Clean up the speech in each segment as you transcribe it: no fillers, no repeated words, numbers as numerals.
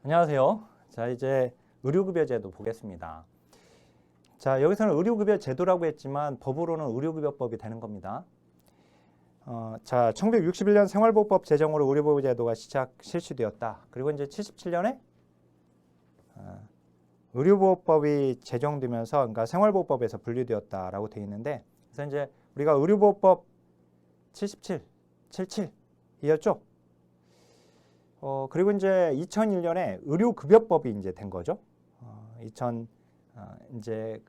안녕하세요. 자, 이제 의료급여 제도 보겠습니다. 자, 여기서는 의료급여 제도라고 했지만 법으로는 의료급여법이 되는 겁니다. 자, 1961년 생활보호법 제정으로 의료보호 제도가 실시되었다. 그리고 이제 77년에 의료보호법이 제정되면서 그러니까 생활보호법에서 분리되었다라고 되어 있는데, 그래서 이제 우리가 의료보호법 77이었죠. 그리고 이제 2001년에 의료급여법이 이제 된 거죠. 이제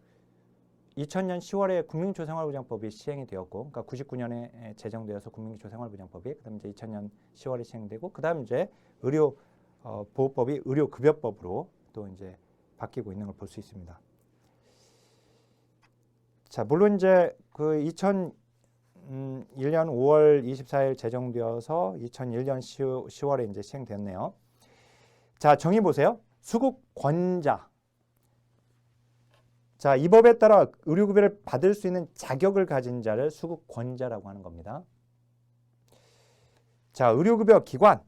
2000년 10월에 국민기초생활보장법이 시행이 되었고, 그러니까 99년에 제정되어서 국민기초생활보장법이, 그다음 이제 2000년 10월에 시행되고, 그다음 이제 의료보호법이 의료급여법으로 또 이제 바뀌고 있는 걸 볼 수 있습니다. 자, 물론 이제 그 2001년 5월 24일 제정되어서 2001년 10월에 이제 시행됐네요. 자, 정의 보세요. 수급권자. 자, 이 법에 따라 의료급여를 받을 수 있는 자격을 가진 자를 수급권자라고 하는 겁니다. 자, 의료급여 기관.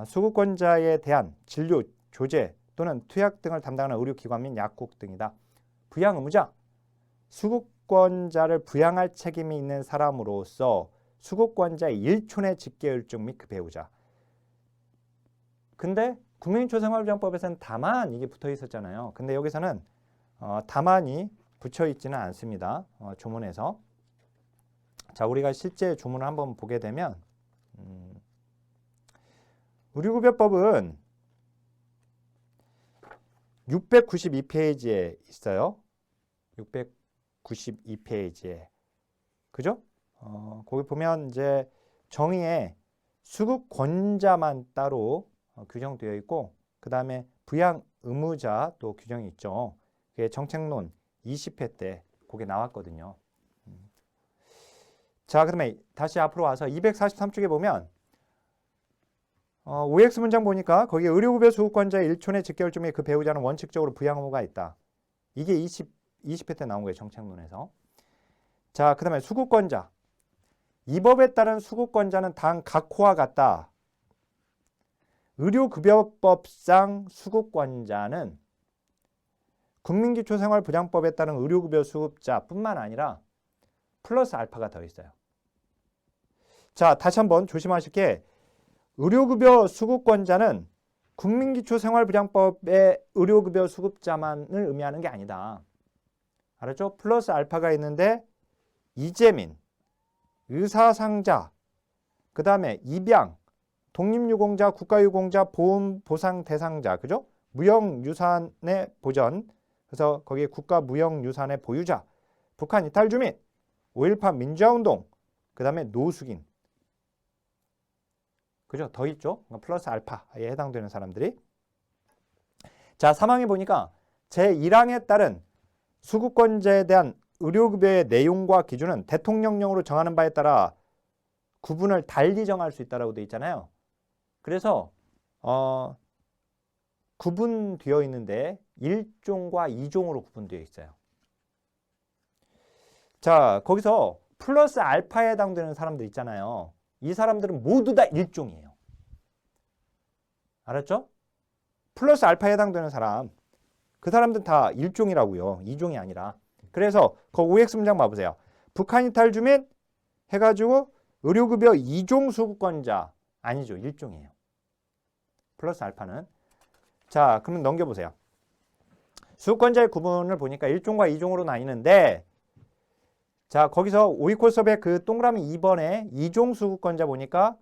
수급권자에 대한 진료, 조제 또는 투약 등을 담당하는 의료기관 및 약국 등이다. 부양 의무자. 수급권자를 부양할 책임이 있는 사람으로서 수급권자의 일촌의 직계율증 및 그 배우자. 근데 국민기초생활보장법에서는 다만 이게 붙어 있었잖아요. 근데 여기서는 다만이 붙여 있지는 않습니다. 조문에서. 자, 우리가 실제 조문을 한번 보게 되면 의료급여법은 692페이지에 있어요. 692페이지에. 그죠? 거기 보면 이제 정의에 수급권자만 따로 규정되어 있고, 그 다음에 부양 의무자 또 규정이 있죠. 그게 정책론 20회 때 그게 나왔거든요. 자, 그다음에 다시 앞으로 와서 243쪽에 보면 OX 문장 보니까 거기에 의료급여 수급권자의 일촌의 직계율증 및 그 배우자는 원칙적으로 부양 의무가 있다. 이게 20회 때 나온 거예요. 정책론에서. 자, 그 다음에 수급권자. 이 법에 따른 수급권자는 당 각호와 같다. 의료급여법상 수급권자는 국민기초생활보장법에 따른 의료급여 수급자뿐만 아니라 플러스 알파가 더 있어요. 자, 다시 한번 조심하실 게 의료급여 수급권자는 국민기초생활보장법의 의료급여 수급자만을 의미하는 게 아니다. 알았죠? 플러스 알파가 있는데 이재민, 의사상자, 그 다음에 입양, 독립유공자, 국가유공자, 보험보상 대상자, 그죠? 무형유산의 보전, 그래서 거기에 국가무형유산의 보유자, 북한 이탈주민, 5.18 민주화운동, 그 다음에 노숙인. 그죠? 더 있죠? 플러스 알파에 해당되는 사람들이. 자, 3항에 보니까 제1항에 따른 수급권자에 대한 의료급여의 내용과 기준은 대통령령으로 정하는 바에 따라 구분을 달리 정할 수 있다고 되어 있잖아요. 그래서 구분되어 있는데 1종과 2종으로 구분되어 있어요. 자, 거기서 플러스 알파에 해당되는 사람들 있잖아요. 이 사람들은 모두 다 1종이에요. 알았죠? 플러스 알파에 해당되는 사람, 그 사람들은 다 1종이라고요. 2종이 아니라. 그래서 그 OX 문장 봐보세요. 북한 이탈 주민 해가지고 의료급여 2종 수급권자. 아니죠. 1종이에요. 플러스 알파는. 자, 그러면 넘겨보세요. 수급권자의 구분을 보니까 1종과 2종으로 나뉘는데, 자, 거기서 오이콜섭의 그 동그라미 2번에 2종 수급권자 보니까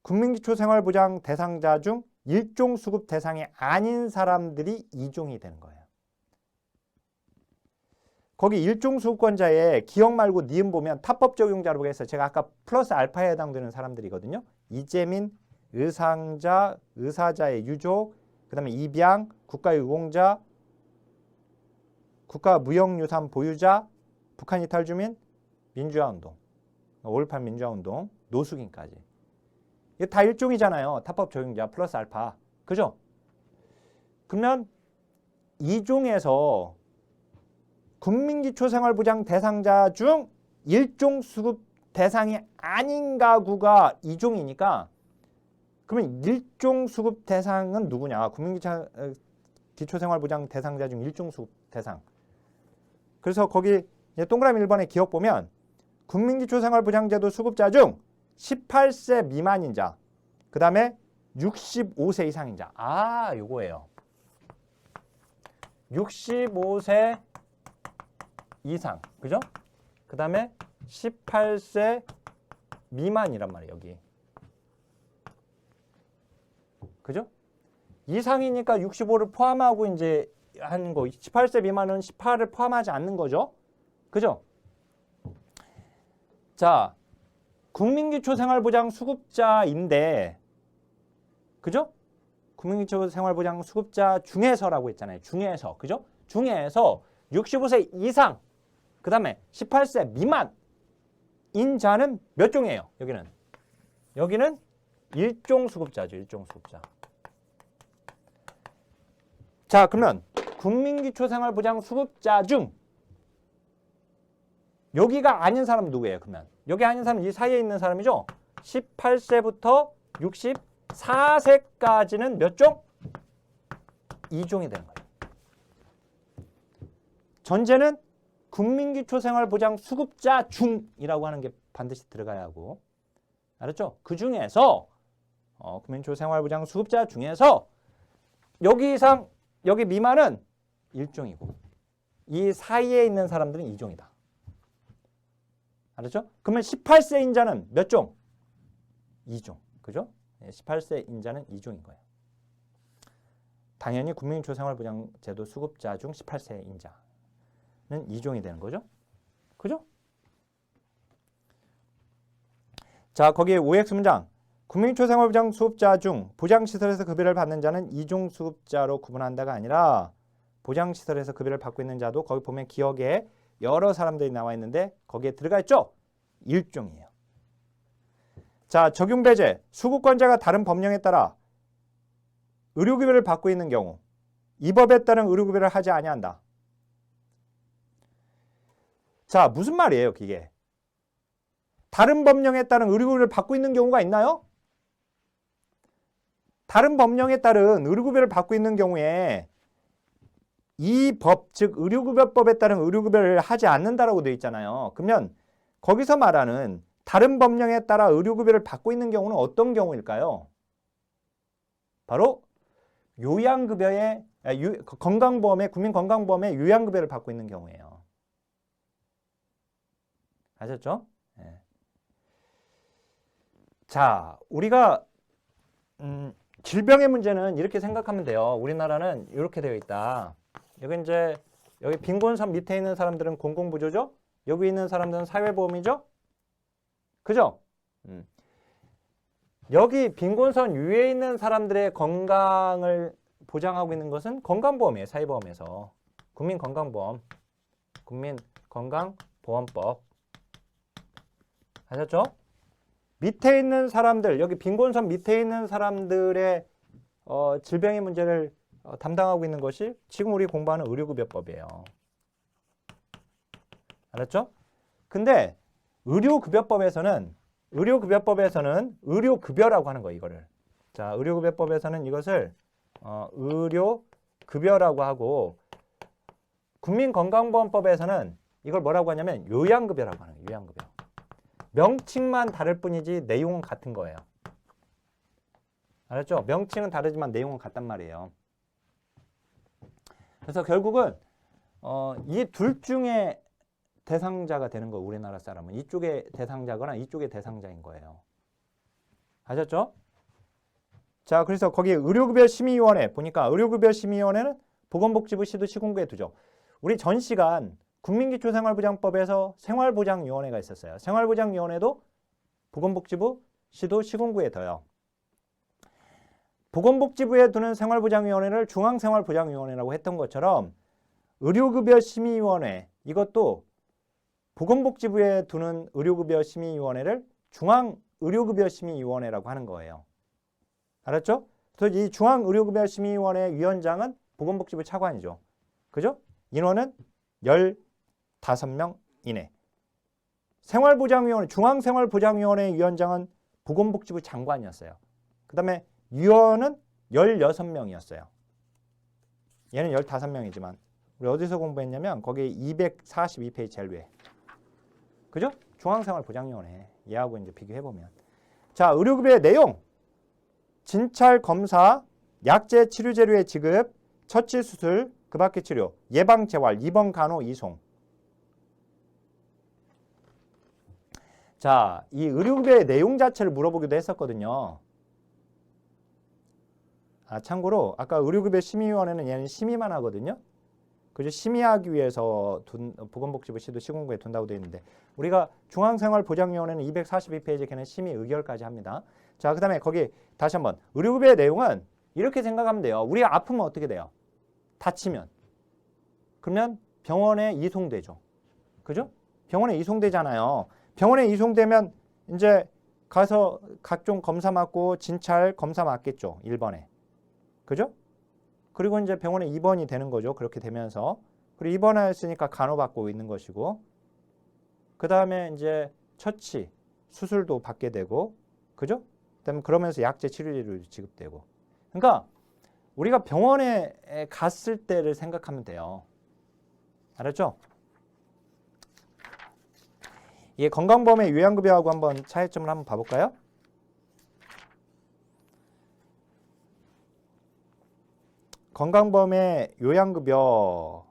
국민기초생활보장 대상자 중 1종 수급 대상이 아닌 사람들이 2종이 되는 거예요. 거기 1종 수급권자에 기억 말고 니은 보면 타법 적용자로 보겠어요. 제가 아까 플러스 알파에 해당되는 사람들이거든요. 이재민, 의상자, 의사자의 유족, 그 다음에 입양, 국가유공자, 국가무형유산 보유자, 북한 이탈주민, 민주화운동, 5.18 민주화운동, 노숙인까지. 이게 다 1종이잖아요. 타법 적용자 플러스 알파. 그죠? 그러면 2종에서 국민기초생활보장 대상자 중 1종 수급 대상이 아닌 가구가 2종이니까 그러면 일종 수급 대상은 누구냐? 기초생활보장 대상자 중 일종 수급 대상. 그래서 거기 동그라미 1번에 기억 보면 국민기초생활보장제도 수급자 중 18세 미만인 자, 그 다음에 65세 이상인 자. 아, 요거예요. 65세 이상, 그죠? 그 다음에 18세 미만이란 말이에요, 여기. 그죠? 이상이니까 65를 포함하고 이제 하는 거, 18세 미만은 18을 포함하지 않는 거죠. 그죠? 자, 국민기초생활보장 수급자인데, 그죠? 국민기초생활보장 수급자 중에서라고 했잖아요. 중에서, 그죠? 중에서 65세 이상, 그 다음에 18세 미만인 자는 몇 종이에요? 여기는 일종 수급자죠. 일종 수급자. 자, 그러면 국민기초생활보장 수급자 중 여기가 아닌 사람은 누구예요? 그러면 여기 아닌 사람은 이 사이에 있는 사람이죠. 18세부터 64세까지는 몇 종? 2종이 되는 거예요. 전제는 국민기초생활보장 수급자 중이라고 하는 게 반드시 들어가야 하고, 알았죠? 그 중에서 국민기초생활보장 수급자 중에서 여기 이상, 여기 미만은 1종이고 이 사이에 있는 사람들은 2종이다. 알았죠? 그러면 18세 인자는 몇 종? 2종. 그죠? 18세 인자는 2종인 거예요. 당연히 국민기초생활보장제도 수급자 중 18세 인자는 2종이 되는 거죠. 그죠? 자, 거기에 OX 문장. 국민기초생활보장 수급자 중 보장시설에서 급여를 받는 자는 2종 수급자로 구분한다가 아니라 보장시설에서 급여를 받고 있는 자도 거기 보면 기억에 여러 사람들이 나와 있는데 거기에 들어가 있죠? 1종이에요. 자, 적용배제. 수급권자가 다른 법령에 따라 의료급여를 받고 있는 경우 이 법에 따른 의료급여를 하지 아니한다. 자, 무슨 말이에요, 이게? 다른 법령에 따른 의료급여를 받고 있는 경우가 있나요? 다른 법령에 따른 의료급여를 받고 있는 경우에 이 법, 즉 의료급여법에 따른 의료급여를 하지 않는다라고 되어 있잖아요. 그러면 거기서 말하는 다른 법령에 따라 의료급여를 받고 있는 경우는 어떤 경우일까요? 바로 요양급여의 건강보험의 국민건강보험의 요양급여를 받고 있는 경우예요. 아셨죠? 네. 자, 우리가 질병의 문제는 이렇게 생각하면 돼요. 우리나라는 이렇게 되어 있다. 여기 빈곤선 밑에 있는 사람들은 공공부조죠? 여기 있는 사람들은 사회보험이죠? 그죠? 여기 빈곤선 위에 있는 사람들의 건강을 보장하고 있는 것은 건강보험이에요. 사회보험에서. 국민건강보험. 국민건강보험법. 아셨죠? 밑에 있는 사람들, 여기 빈곤선 밑에 있는 사람들의 질병의 문제를 담당하고 있는 것이 지금 우리 공부하는 의료급여법이에요. 알았죠? 근데 의료급여법에서는 의료급여라고 하는 거예요, 이거를. 자, 의료급여법에서는 이것을 의료급여라고 하고 국민건강보험법에서는 이걸 뭐라고 하냐면 요양급여라고 하는 거예요, 요양급여. 명칭만 다를 뿐이지 내용은 같은 거예요. 알았죠? 명칭은 다르지만 내용은 같단 말이에요. 그래서 결국은 이 둘 중에 대상자가 되는 거예요. 우리나라 사람은. 이쪽의 대상자거나 이쪽의 대상자인 거예요. 아셨죠? 자, 그래서 거기에 의료급여심의위원회 보니까 의료급여심의위원회는 보건복지부 시도 시군구에 두죠. 우리 전 시간 국민기초생활보장법에서 생활보장위원회가 있었어요. 생활보장위원회도 보건복지부 시도 시군구에 둬요. 보건복지부에 두는 생활보장위원회를 중앙생활보장위원회라고 했던 것처럼 의료급여심의위원회, 이것도 보건복지부에 두는 의료급여심의위원회를 중앙의료급여심의위원회라고 하는 거예요. 알았죠? 그래서 이 중앙의료급여심의위원회 위원장은 보건복지부 차관이죠. 그죠? 인원은 15명 이내. 생활보장위원회, 중앙생활보장위원회 위원장은 보건복지부 장관이었어요. 그 다음에 유언은 16명이었어요. 얘는 15명이지만 우리 어디서 공부했냐면 거기 242페이지 제일 위에. 그죠? 중앙생활보장위원회. 얘하고 이제 비교해보면. 자, 의료급여의 내용. 진찰 검사, 약제 치료재료의 지급, 처치 수술, 그 밖의 치료, 예방 재활, 입원 간호 이송. 자, 이 의료급여의 내용 자체를 물어보기도 했었거든요. 참고로 아까 의료급여 심의위원회는 얘는 심의만 하거든요. 그죠? 심의하기 위해서 보건복지부 시도 시군구에 둔다고 되어 있는데 우리가 중앙생활보장위원회는 242페이지 걔는 심의 의결까지 합니다. 자, 그 다음에 거기 다시 한번 의료급여의 내용은 이렇게 생각하면 돼요. 우리가 아프면 어떻게 돼요? 다치면. 그러면 병원에 이송되죠. 그죠? 병원에 이송되잖아요. 병원에 이송되면 이제 가서 각종 검사 맞고 진찰 검사 맞겠죠. 1번에. 그죠? 그리고 이제 병원에 입원이 되는 거죠. 그렇게 되면서. 그리고 입원했으니까 간호받고 있는 것이고. 그 다음에 이제 처치, 수술도 받게 되고. 그죠? 그다음에 그러면서 약제 치료제도 지급되고. 그러니까 우리가 병원에 갔을 때를 생각하면 돼요. 알았죠? 이게 건강보험의 요양급여하고 한번 차이점을 한번 봐볼까요? 건강보험의 요양급여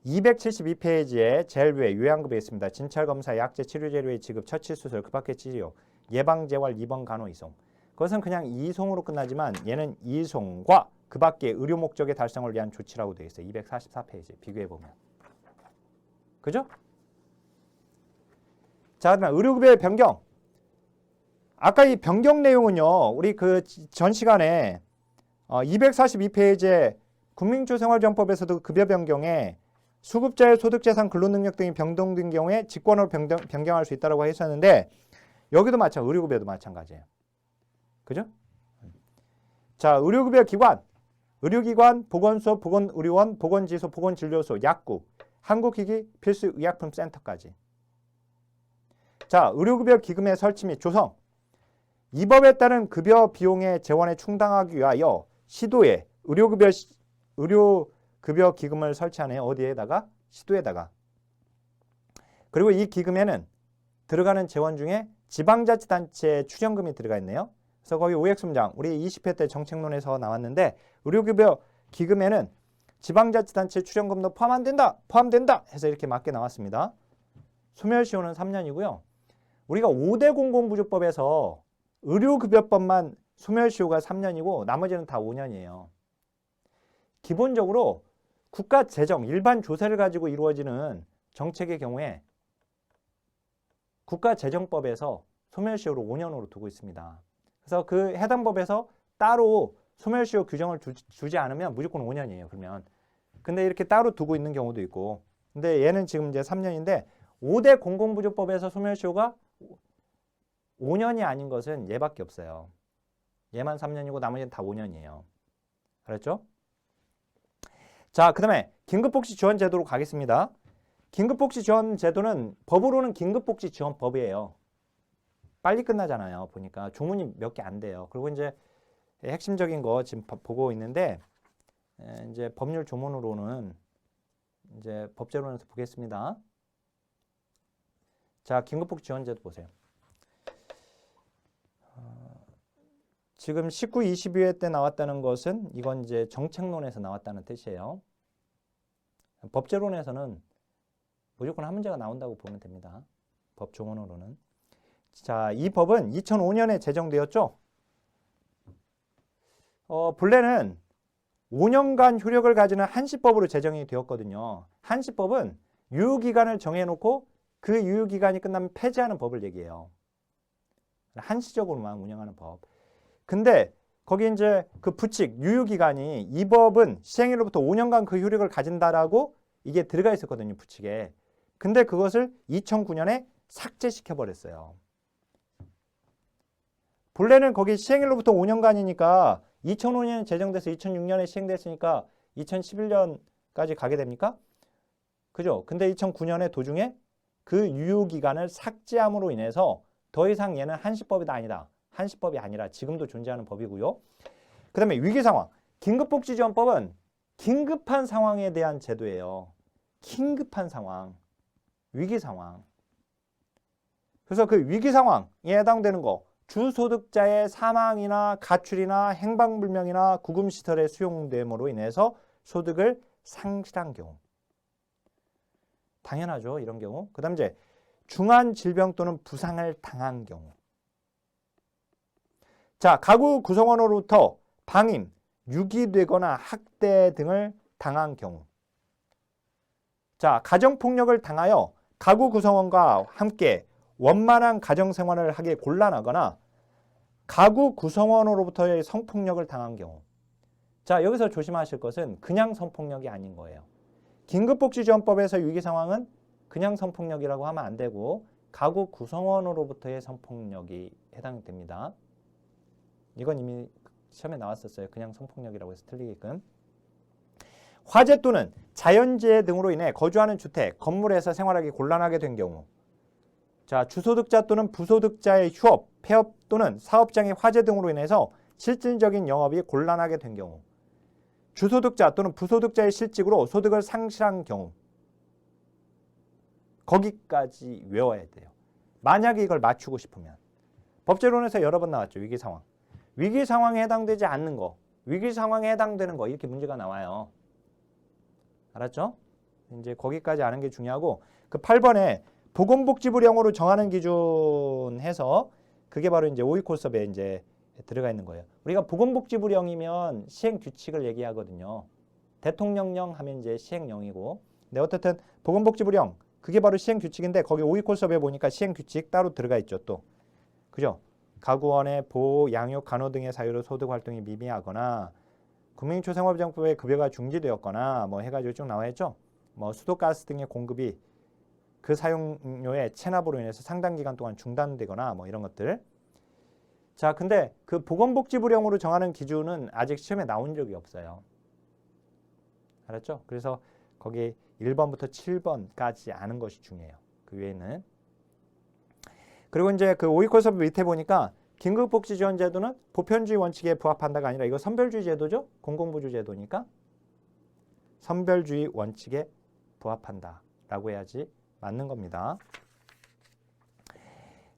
272페이지에 제일 위에 요양급여 있습니다. 진찰검사, 약제 치료재료의 지급, 처치수술, 그 밖의 치료, 예방재활, 입원 간호 이송. 그것은 그냥 이송으로 끝나지만 얘는 이송과 그 밖의 의료 목적의 달성을 위한 조치라고 되어 있어요. 244페이지 비교해보면. 그죠? 자, 그다음 의료급여의 변경. 아까 이 변경 내용은요. 우리 그 전 시간에 242페이지에 국민초생활지원법에서도 급여 변경에 수급자의 소득재산 근로능력 등이 변동된 경우에 직권으로 변경할 수 있다고 했었는데 여기도 마찬가지, 의료급여도 마찬가지예요. 그죠? 자, 의료급여 기관, 의료기관, 보건소, 보건의료원, 보건지소, 보건진료소, 약국, 한국기기, 필수의약품센터까지. 자, 의료급여 기금의 설치 및 조성. 이 법에 따른 급여 비용의 재원에 충당하기 위하여 시도에 의료급여 기금을 설치하네요. 어디에다가? 시도에다가. 그리고 이 기금에는 들어가는 재원 중에 지방자치단체 출연금이 들어가 있네요. 그래서 거기 OX문장 우리 20회 때 정책론에서 나왔는데 의료급여 기금에는 지방자치단체 출연금도 포함된다 해서 이렇게 맞게 나왔습니다. 소멸시효는 3년이고요. 우리가 5대 공공부조법에서 의료급여법만 소멸시효가 3년이고 나머지는 다 5년이에요. 기본적으로 국가재정, 일반 조세를 가지고 이루어지는 정책의 경우에 국가재정법에서 소멸시효를 5년으로 두고 있습니다. 그래서 그 해당 법에서 따로 소멸시효 규정을 주지 않으면 무조건 5년이에요. 그러면. 근데 이렇게 따로 두고 있는 경우도 있고. 근데 얘는 지금 이제 3년인데 5대 공공부조법에서 소멸시효가 5년이 아닌 것은 얘밖에 없어요. 얘만 3년이고 나머지는 다 5년이에요. 알았죠? 자, 그 다음에 긴급복지지원제도로 가겠습니다. 긴급복지지원제도는 법으로는 긴급복지지원법이에요. 빨리 끝나잖아요. 보니까 조문이 몇 개 안 돼요. 그리고 이제 핵심적인 거 지금 보고 있는데 이제 법률 조문으로는 이제 법제론에서 보겠습니다. 자, 긴급복지지원제도 보세요. 지금 19, 22회 때 나왔다는 것은 이건 이제 정책론에서 나왔다는 뜻이에요. 법제론에서는 무조건 한 문제가 나온다고 보면 됩니다. 법 조문으로는. 자, 이 법은 2005년에 제정되었죠. 본래는 5년간 효력을 가지는 한시법으로 제정이 되었거든요. 한시법은 유효기간을 정해놓고 그 유효기간이 끝나면 폐지하는 법을 얘기해요. 한시적으로만 운영하는 법. 근데 거기 이제 그 부칙, 유효기간이 이 법은 시행일로부터 5년간 그 효력을 가진다라고 이게 들어가 있었거든요. 부칙에. 근데 그것을 2009년에 삭제시켜버렸어요. 본래는 거기 시행일로부터 5년간이니까 2005년에 제정돼서 2006년에 시행됐으니까 2011년까지 가게 됩니까? 그죠? 근데 2009년에 도중에 그 유효기간을 삭제함으로 인해서 더 이상 얘는 한시법이다 아니다. 한시법이 아니라 지금도 존재하는 법이고요. 그 다음에 위기상황. 긴급복지지원법은 긴급한 상황에 대한 제도예요. 긴급한 상황, 위기상황. 그래서 그 위기상황에 해당되는 거, 주소득자의 사망이나 가출이나 행방불명이나 구금시설의 수용됨으로 인해서 소득을 상실한 경우. 당연하죠, 이런 경우. 그 다음 이제 중한 질병 또는 부상을 당한 경우. 자, 가구 구성원으로부터 방임, 유기되거나 학대 등을 당한 경우. 자, 가정폭력을 당하여 가구 구성원과 함께 원만한 가정생활을 하기 곤란하거나 가구 구성원으로부터의 성폭력을 당한 경우. 자, 여기서 조심하실 것은 그냥 성폭력이 아닌 거예요. 긴급복지지원법에서 위기상황은 그냥 성폭력이라고 하면 안 되고 가구 구성원으로부터의 성폭력이 해당됩니다. 이건 이미 시험에 나왔었어요. 그냥 성폭력이라고 해서 틀리게끔. 화재 또는 자연재해 등으로 인해 거주하는 주택, 건물에서 생활하기 곤란하게 된 경우. 자, 주소득자 또는 부소득자의 휴업, 폐업 또는 사업장의 화재 등으로 인해서 실질적인 영업이 곤란하게 된 경우. 주소득자 또는 부소득자의 실직으로 소득을 상실한 경우. 거기까지 외워야 돼요. 만약에 이걸 맞추고 싶으면. 법제론에서 여러 번 나왔죠. 위기상황. 위기상황에 해당되지 않는 거, 위기상황에 해당되는 거 이렇게 문제가 나와요. 알았죠? 이제 거기까지 아는 게 중요하고 그 8번에 보건복지부령으로 정하는 기준 해서 그게 바로 이제 5위 코스업에 이제 들어가 있는 거예요. 우리가 보건복지부령이면 시행규칙을 얘기하거든요. 대통령령 하면 이제 시행령이고. 근데 어쨌든 보건복지부령 그게 바로 시행규칙인데 거기 5위 코스업에 보니까 시행규칙 따로 들어가 있죠. 또. 그죠? 가구원의 보호, 양육, 간호 등의 사유로 소득활동이 미비하거나 국민초생활보장법의 급여가 중지되었거나 뭐 해가지고 쭉 나와 있죠. 뭐 수도가스 등의 공급이 그 사용료의 체납으로 인해서 상당 기간 동안 중단되거나 뭐 이런 것들. 자, 근데 그 보건복지부령으로 정하는 기준은 아직 시험에 나온 적이 없어요. 알았죠? 그래서 거기 1번부터 7번까지 아는 것이 중요해요. 그 외에는. 그리고 이제 그 5위 코스업 밑에 보니까 긴급복지지원제도는 보편주의 원칙에 부합한다가 아니라 이거 선별주의 제도죠? 공공부주 제도니까 선별주의 원칙에 부합한다라고 해야지 맞는 겁니다.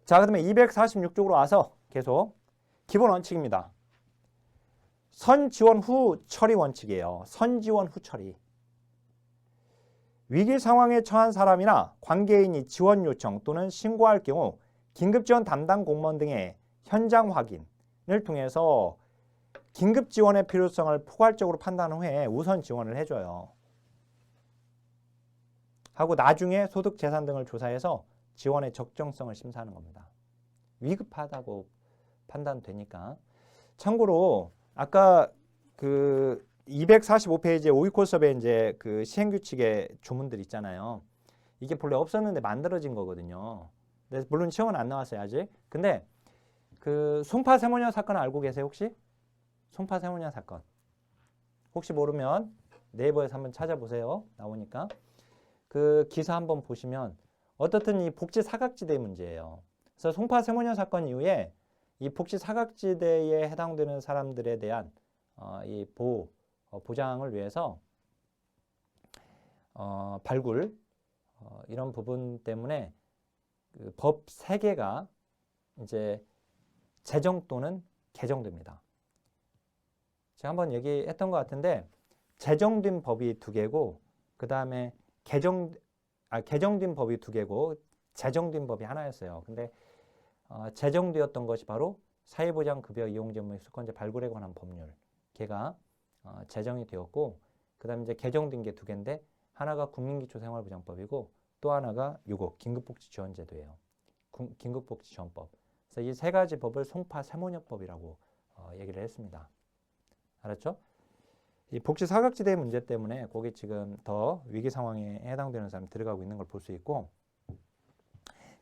자, 그다음에 246쪽으로 와서 계속 기본 원칙입니다. 선지원 후 처리 원칙이에요. 선지원 후 처리. 위기 상황에 처한 사람이나 관계인이 지원 요청 또는 신고할 경우 긴급지원 담당 공무원 등의 현장 확인을 통해서 긴급 지원의 필요성을 포괄적으로 판단한 후에 우선 지원을 해줘요. 하고 나중에 소득 재산 등을 조사해서 지원의 적정성을 심사하는 겁니다. 위급하다고 판단되니까. 참고로 아까 그 245페이지에 5위 코스업에 이제 그 시행규칙의 조문들 있잖아요. 이게 본래 없었는데 만들어진 거거든요. 근데 물론 시험은 안 나왔어요 아직. 근데 그 송파 세모녀 사건 알고 계세요 혹시? 송파 세모녀 사건. 혹시 모르면 네이버에서 한번 찾아보세요. 나오니까. 그 기사 한번 보시면 어떻든 이 복지 사각지대 문제예요. 그래서 송파 세모녀 사건 이후에 이 복지 사각지대에 해당되는 사람들에 대한 이 보호, 보장을 위해서 발굴 이런 부분 때문에 그 법 3개가 이제 제정 또는 개정됩니다. 제가 한번 얘기했던 것 같은데 제정된 법이 2개고 그 다음에 개정된 법이 2개고 제정된 법이 하나였어요. 근데 제정되었던 것이 바로 사회보장급여 이용제물 수권제 발굴에 관한 법률 걔가 제정이 되었고 그 다음에 이제 개정된 게 2개인데 하나가 국민기초생활보장법이고 또 하나가 요거 긴급복지지원제도예요. 긴급복지지원법. 그래서 이 3가지 법을 송파 세모녀법이라고 얘기를 했습니다. 알았죠? 이 복지 사각지대 문제 때문에 거기 지금 더 위기 상황에 해당되는 사람이 들어가고 있는 걸 볼 수 있고.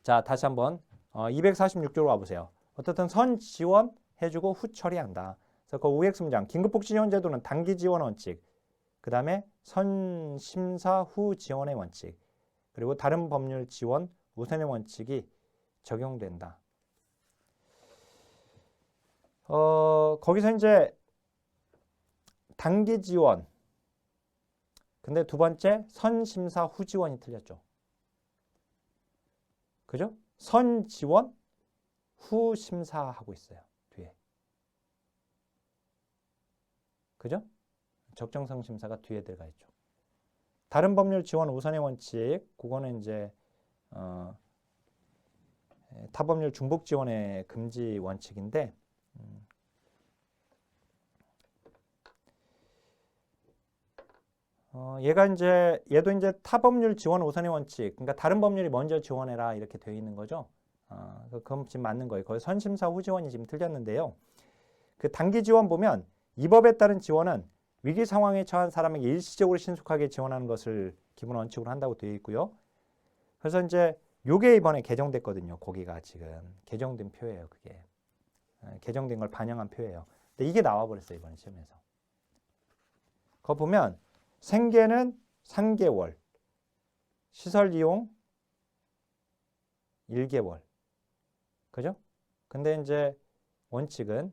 자, 다시 한번 246쪽으로 와보세요. 어떻든 선 지원해주고 후 처리한다. 그래서 그 OX 문장 긴급복지지원제도는 단기 지원 원칙, 그 다음에 선 심사 후 지원의 원칙, 그리고 다른 법률 지원 우선의 원칙이 적용된다. 거기서 이제 단기 지원. 근데 두 번째 선심사 후지원이 틀렸죠. 그죠? 선지원 후심사하고 있어요. 뒤에. 그죠? 적정성 심사가 뒤에 들어가 있죠. 다른 법률 지원 우선의 원칙, 그거는 이제 타법률 중복 지원의 금지 원칙인데, 얘도 이제 타법률 지원 우선의 원칙, 그러니까 다른 법률이 먼저 지원해라 이렇게 되어 있는 거죠. 그건 지금 맞는 거예요. 거기 선심사 후지원이 지금 틀렸는데요. 그 단기 지원 보면 이 법에 따른 지원은 위기 상황에 처한 사람에게 일시적으로 신속하게 지원하는 것을 기본 원칙으로 한다고 되어 있고요. 그래서 이제 요게 이번에 개정됐거든요. 거기가 지금 개정된 표예요. 그게 개정된 걸 반영한 표예요. 근데 이게 나와버렸어요. 이번에 시험에서. 그거 보면 생계는 3개월, 시설 이용 1개월. 그죠? 근데 이제 원칙은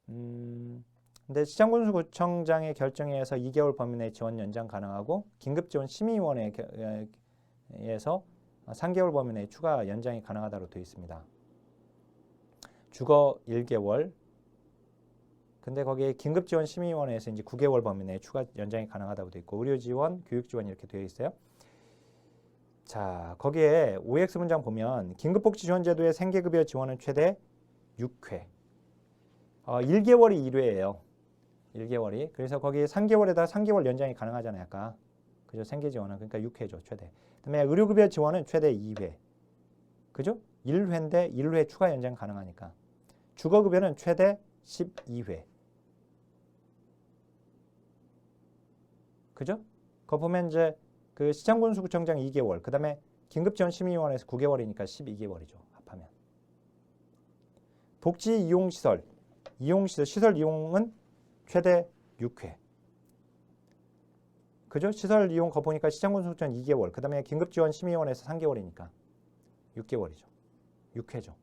근데 시장군수구청장의 결정에 의해서 2개월 범위 내 지원 연장 가능하고 긴급지원 심의위원회에서 3개월 범위 내 추가 연장이 가능하다고 되어 있습니다. 주거 1개월. 근데 거기에 긴급지원 심의위원회에서 이제 9개월 범위 내 추가 연장이 가능하다고 되어 있고 의료지원, 교육지원 이렇게 되어 있어요. 자, 거기에 OX 문장 보면 긴급복지지원제도의 생계급여 지원은 최대 6회. 1개월이 1회예요. 1개월이. 그래서 거기 3개월에다 3개월 연장이 가능하잖아요. 아까. 그죠? 생계지원은. 그러니까 6회죠. 최대. 그다음에 의료급여 지원은 최대 2회. 그죠? 1회인데 1회 추가 연장 가능하니까. 주거급여는 최대 12회. 그죠? 그거 보면 이제 그 시장군수구청장 2개월. 그 다음에 긴급지원심의위원회에서 9개월이니까 12개월이죠. 합하면. 복지이용시설. 시설 이용은 최대 6회. 그죠? 시설 이용 거 보니까 시장군수구청 2개월. 그 다음에 긴급지원심의위원회에서 3개월이니까 6개월이죠. 6회죠.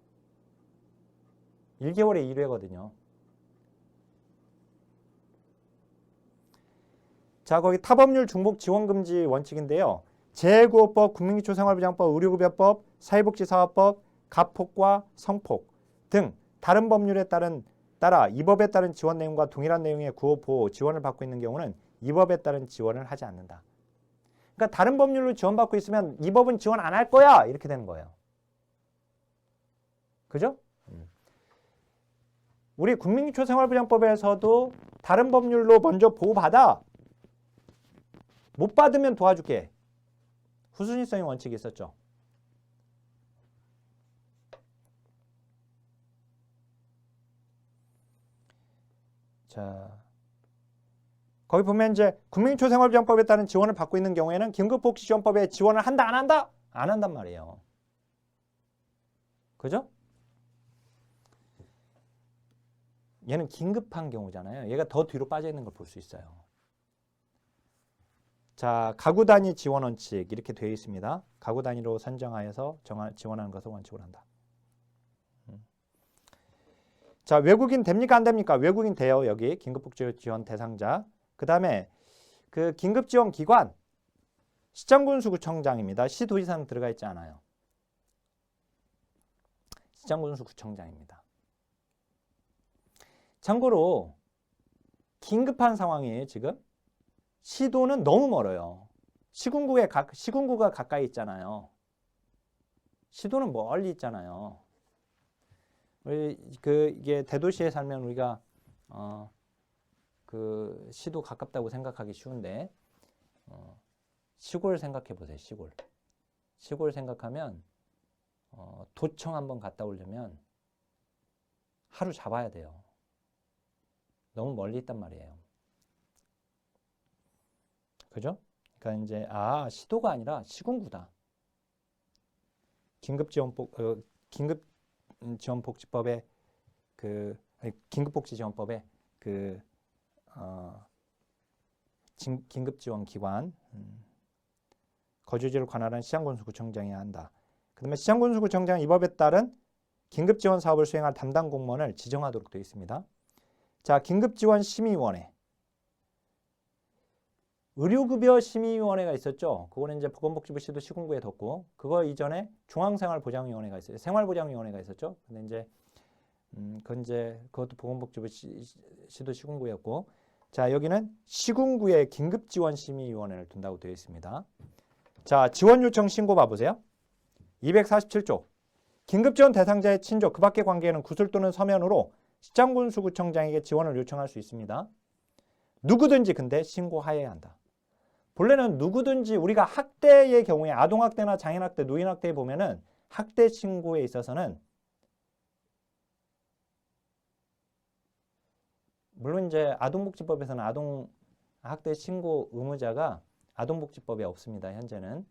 1개월에 1회거든요. 자, 거기 타법률 중복 지원금지 원칙인데요. 재구호법, 국민기초생활보장법, 의료급여법, 사회복지사업법, 가폭과 성폭 등 다른 법률에 따라 이 법에 따른 지원 내용과 동일한 내용의 구호, 보호, 지원을 받고 있는 경우는 이 법에 따른 지원을 하지 않는다. 그러니까 다른 법률로 지원받고 있으면 이 법은 지원 안 할 거야 이렇게 되는 거예요. 그죠? 우리 국민기초생활보장법에서도 다른 법률로 먼저 보호받아. 못 받으면 도와줄게. 후순위성의 원칙이 있었죠. 자, 거기 보면 이제 국민기초생활보장법에 따른 지원을 받고 있는 경우에는 긴급복지지원법에 지원을 한다, 안 한다? 안 한단 말이에요. 그죠? 얘는 긴급한 경우잖아요. 얘가 더 뒤로 빠져 있는 걸 볼 수 있어요. 자, 가구 단위 지원 원칙 이렇게 되어 있습니다. 가구 단위로 산정하여서 지원하는 것을 원칙으로 한다. 자, 외국인 됩니까 안 됩니까? 외국인 돼요. 여기 긴급복지 지원 대상자. 그 다음에 그 긴급지원 기관 시장군수구청장입니다. 시도지사는 들어가 있지 않아요. 시장군수구청장입니다. 참고로 긴급한 상황이에요. 지금 시도는 너무 멀어요. 시군구가 가까이 있잖아요. 시도는 멀리 있잖아요. 이게 대도시에 살면 우리가 그 시도 가깝다고 생각하기 쉬운데 시골 생각해 보세요. 시골 생각하면 도청 한번 갔다 오려면 하루 잡아야 돼요. 너무 멀리 있단 말이에요. 그죠? 그러니까 이제 시도가 아니라 시군구다. 긴급지원복지법의 긴급복지지원법의 긴급지원기관 거주지를 관할한 시장군수구청장이 한다. 그 다음에 시장군수구청장은 이 법에 따른 긴급지원 사업을 수행할 담당 공무원을 지정하도록 되어 있습니다. 자, 긴급지원심의위원회. 의료급여 심의위원회가 있었죠. 그거는 이제 보건복지부 시도 시군구에 뒀고, 그거 이전에 중앙생활보장위원회가 있어요. 생활보장위원회가 있었죠. 근데 이제 그것도 보건복지부 시도 시군구였고, 자, 여기는 시군구에 긴급지원심의위원회를 둔다고 되어 있습니다. 자, 지원요청 신고 봐보세요. 247조. 긴급지원 대상자의 친족, 그 밖의 관계에는 구술 또는 서면으로 시장군수구청장에게 지원을 요청할 수 있습니다. 누구든지 근데 신고하여야 한다. 본래는 누구든지 우리가 학대의 경우에 아동학대나 장애인학대, 노인학대에 보면은 학대 신고에 있어서는 물론 이제 아동복지법에서는 아동학대 신고 의무자가 아동복지법에 없습니다. 현재는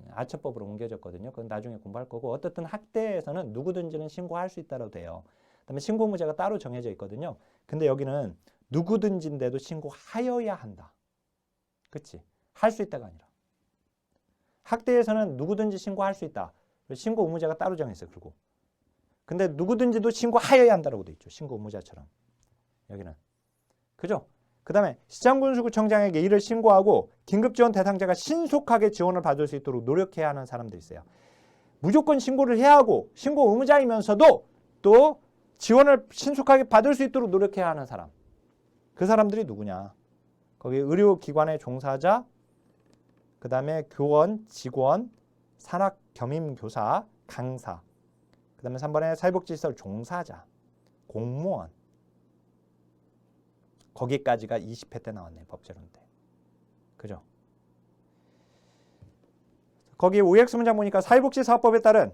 아처법으로 옮겨졌거든요. 그건 나중에 공부할 거고, 어떻든 학대에서는 누구든지는 신고할 수 있다고 돼요. 그다음에 신고 의무자가 따로 정해져 있거든요. 근데 여기는 누구든지인데도 신고하여야 한다. 그치? 할 수 있다가 아니라. 학대에서는 누구든지 신고할 수 있다. 신고 의무자가 따로 정했어요. 그리고. 근데 누구든지도 신고하여야 한다라고 돼 있죠. 신고 의무자처럼. 여기는. 그죠? 그 다음에 시장군수구청장에게 이를 신고하고 긴급지원 대상자가 신속하게 지원을 받을 수 있도록 노력해야 하는 사람들이 있어요. 무조건 신고를 해야 하고 신고 의무자이면서도 또 지원을 신속하게 받을 수 있도록 노력해야 하는 사람. 그 사람들이 누구냐? 거기 의료기관의 종사자, 그 다음에 교원, 직원, 산학겸임교사, 강사, 그 다음에 3번에 사회복지시설 종사자, 공무원. 거기까지가 20회 때 나왔네요. 법제론 때. 그죠? 거기 OX 문장 보니까 사회복지사업법에 따른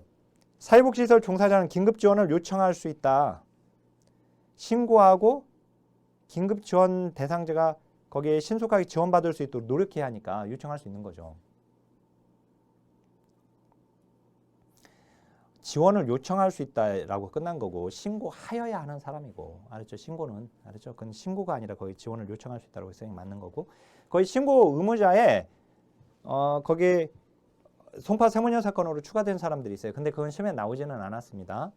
사회복지시설 종사자는 긴급지원을 요청할 수 있다. 신고하고 긴급지원 대상자가 거기에 신속하게 지원받을 수 있도록 노력해야 하니까 요청할 수 있는 거죠. 지원을 요청할 수 있다라고 끝난 거고 신고하여야 하는 사람이고, 알았죠? 신고는 알았죠? 그건 신고가 아니라 거의 지원을 요청할 수 있다고 생각이 맞는 거고, 거의 신고 의무자에 거기 송파 세무녀 사건으로 추가된 사람들이 있어요. 근데 그건 시험에 나오지는 않았습니다.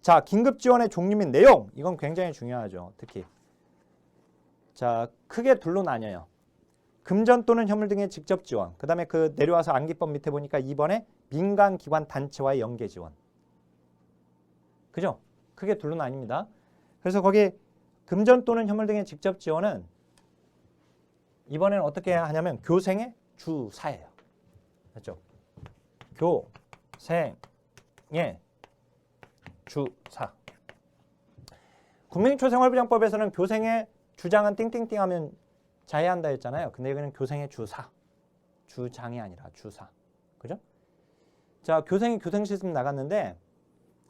자, 긴급지원의 종류 및 내용, 이건 굉장히 중요하죠. 특히 자, 크게 둘로 나뉘어요. 금전 또는 현물 등의 직접 지원, 그 다음에 그 내려와서 안기법 밑에 보니까 2번에 민간기관 단체와의 연계 지원. 그죠? 크게 둘로 나뉩니다. 그래서 거기 금전 또는 현물 등의 직접 지원은 이번에는 어떻게 하냐면 교생의 주사예요. 맞죠? 교생의 주사. 국민초생활부장법에서는 교생의 주장은 띵띵띵 하면 자해한다 했잖아요. 근데 여기는 교생의 주사. 주장이 아니라 주사. 그죠? 자, 교생이 교생실습 나갔는데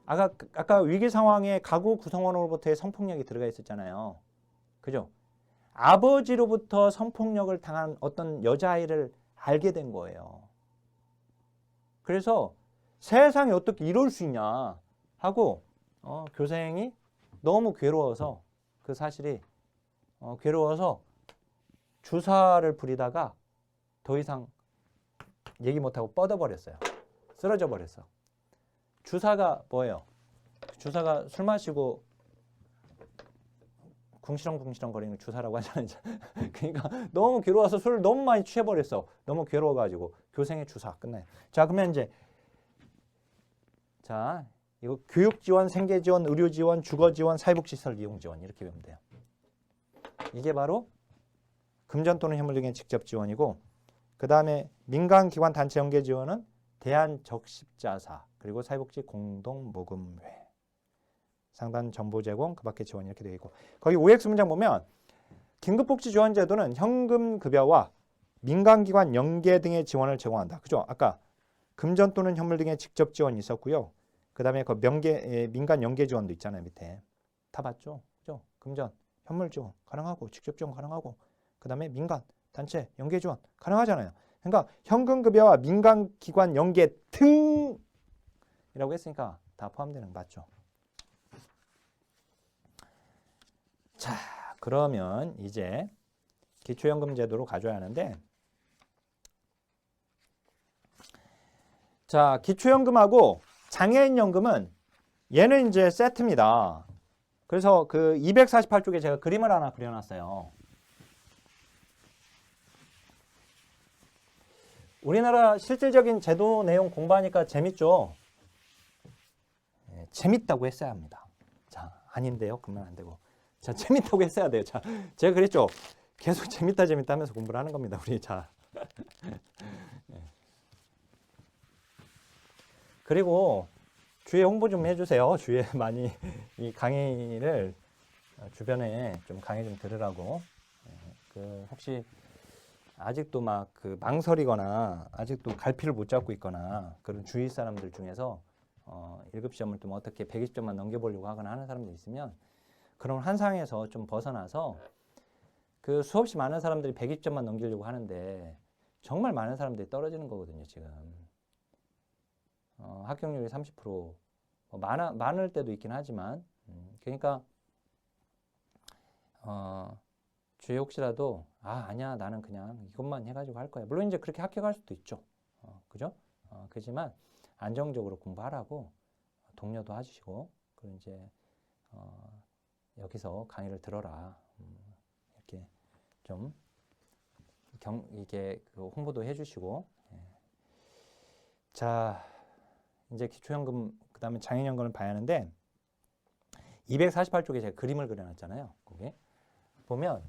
아까 위기 상황에 가구 구성원으로부터의 성폭력이 들어가 있었잖아요. 그죠? 아버지로부터 성폭력을 당한 어떤 여자아이를 알게 된 거예요. 그래서 세상에 어떻게 이럴 수 있냐 하고 교생이 너무 괴로워서 그 사실이 괴로워서 주사를 부리다가 더 이상 얘기 못하고 뻗어버렸어요. 쓰러져 버렸어. 주사가 뭐예요? 주사가 술 마시고 궁시렁궁시렁 거리는 주사라고 하잖아요. 그러니까 너무 괴로워서 술을 너무 많이 취해버렸어. 너무 괴로워가지고 교생의 주사 끝나요. 자, 그러면 이제 자, 이거 교육지원, 생계지원, 의료지원, 주거지원, 사회복지시설 이용지원 이렇게 배우면 돼요. 이게 바로 금전 또는 현물 등의 직접 지원이고, 그 다음에 민간기관 단체 연계 지원은 대한적십자사, 그리고 사회복지 공동모금회, 상단 정보 제공, 그 밖의 지원 이렇게 되어 있고, 거기 OX 문장 보면 긴급복지지원제도는 현금급여와 민간기관 연계 등의 지원을 제공한다. 그죠? 아까 금전 또는 현물 등의 직접 지원이 있었고요. 그 다음에 그 민간 연계 지원도 있잖아요. 밑에 다 봤죠? 그죠? 금전, 현물 지원 가능하고 직접 지원 가능하고, 그 다음에 민간, 단체, 연계 지원 가능하잖아요. 그러니까 현금급여와 민간기관 연계 등이라고 했으니까 다 포함되는 거 맞죠? 자, 그러면 이제 기초연금 제도로 가져야 하는데, 자, 기초연금하고 장애인 연금은 얘는 이제 세트입니다. 그래서 그 248쪽에 제가 그림을 하나 그려놨어요. 우리나라 실질적인 제도 내용 공부하니까 재밌죠? 네, 재밌다고 했어야 합니다. 자, 아닌데요? 그러면 안 되고. 자, 재밌다고 했어야 돼요. 자, 제가 그랬죠? 계속 재밌다 하면서 공부를 하는 겁니다. 우리 자. 네. 그리고 주위에 홍보 좀 해주세요. 주위에 많이 이 강의를 주변에 좀 강의 좀 들으라고. 그 혹시 아직도 막 그 망설이거나 아직도 갈피를 못 잡고 있거나 그런 주위 사람들 중에서 1급 시험을 좀 어떻게 120점만 넘겨보려고 하거나 하는 사람들 있으면 그런 환상에서 좀 벗어나서 그 수없이 많은 사람들이 120점만 넘기려고 하는데 정말 많은 사람들이 떨어지는 거거든요, 지금. 합격률이 30% 많을 때도 있긴 하지만 그러니까 주위에 혹시라도 아니야 나는 그냥 이것만 해가지고 할 거야. 물론 이제 그렇게 합격할 수도 있죠. 그죠? 그렇지만 안정적으로 공부하라고 독려도 해주시고 그리고 이제 여기서 강의를 들어라. 이렇게 좀 이게 그 홍보도 해주시고 자 이제 기초연금 그 다음에 장애인연금을 봐야 하는데 248쪽에 제가 그림을 그려놨잖아요. 거기 보면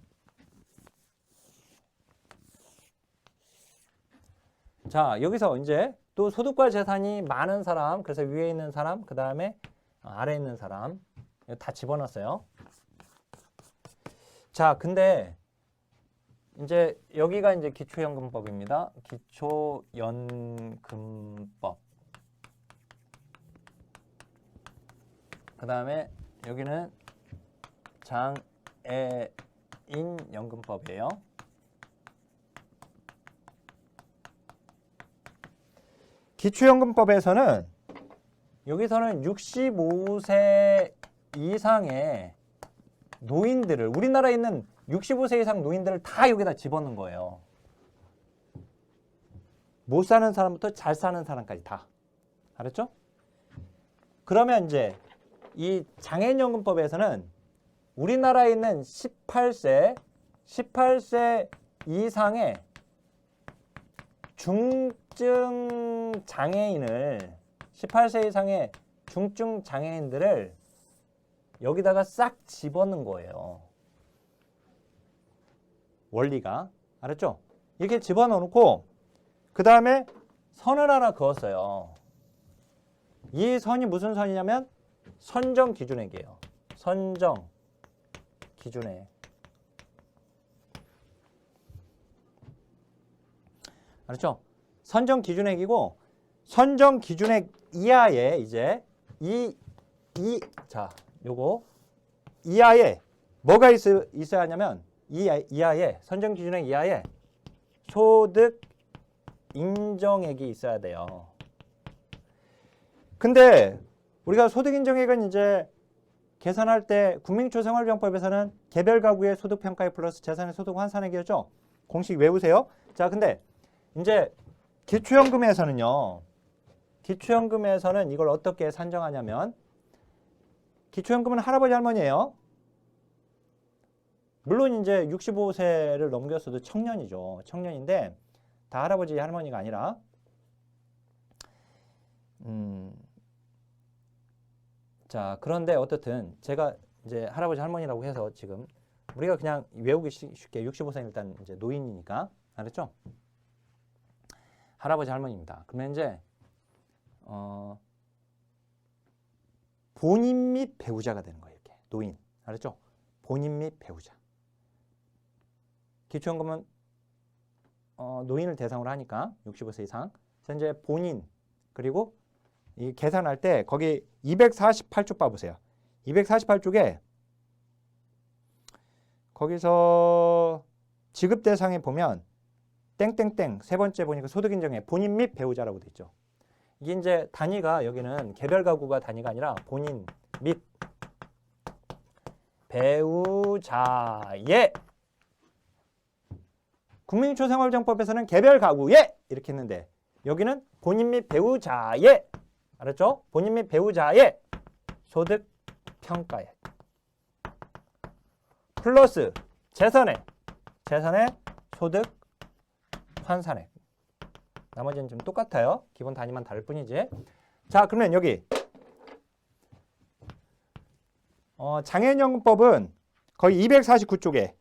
자 여기서 이제 또 소득과 재산이 많은 사람 그래서 위에 있는 사람 그 다음에 아래에 있는 사람 다 집어넣었어요. 자 근데 이제 여기가 이제 기초연금법입니다. 기초연금법. 그 다음에 여기는 장애인연금법이에요. 기초연금법에서는 여기서는 65세 이상의 노인들을 우리나라에 있는 65세 이상 노인들을 다 여기다 집어넣은 거예요. 못 사는 사람부터 잘 사는 사람까지 다. 알았죠? 그러면 이제 이 장애인연금법에서는 우리나라에 있는 18세 이상의 중증 장애인을 18세 이상의 중증 장애인들을 여기다가 싹 집어넣은 거예요. 원리가. 알았죠? 이렇게 집어넣고 그 다음에 선을 하나 그었어요. 이 선이 무슨 선이냐면 선정 기준액이에요. 선정 기준액. 알았죠? 선정 기준액이고 선정 기준액 이하에 이제 자, 요거 이하에 뭐가 있어야 하냐면 이하에 선정 기준액 이하에 소득 인정액이 있어야 돼요. 근데 우리가 소득 인정액은 이제 계산할 때 국민초생활병법에서는 개별 가구의 소득 평가액 플러스 재산의 소득 환산액이었죠. 공식 외우세요. 자, 근데 이제 기초연금에서는요. 기초연금에서는 이걸 어떻게 산정하냐면 기초연금은 할아버지 할머니예요. 물론 이제 65세를 넘겼어도 청년이죠. 청년인데 다 할아버지 할머니가 아니라 자 그런데 어떻든 제가 이제 할아버지 할머니라고 해서 지금 우리가 그냥 외우기 쉽게 65세는 일단 이제 노인이니까 알았죠? 할아버지 할머니입니다. 그러면 이제 본인 및 배우자가 되는 거예요. 이렇게 노인 알았죠? 본인 및 배우자. 기초연금은 노인을 대상으로 하니까 65세 이상. 그래서 이제 본인 그리고 이 계산할 때 거기 248쪽 봐보세요. 248쪽에 거기서 지급 대상에 보면 땡땡땡 세 번째 보니까 소득인정액 본인 및 배우자라고 돼 있죠. 이게 이제 단위가 여기는 개별 가구가 단위가 아니라 본인 및 배우자의 국민초생활정법에서는 개별 가구의 이렇게 했는데 여기는 본인 및 배우자의 알았죠? 본인 및 배우자의 소득 평가액 플러스 재산의 소득 환산액. 나머지는 좀 똑같아요. 기본 단위만 다를 뿐이지. 자, 그러면 여기 장애인연금법은 거의 249쪽에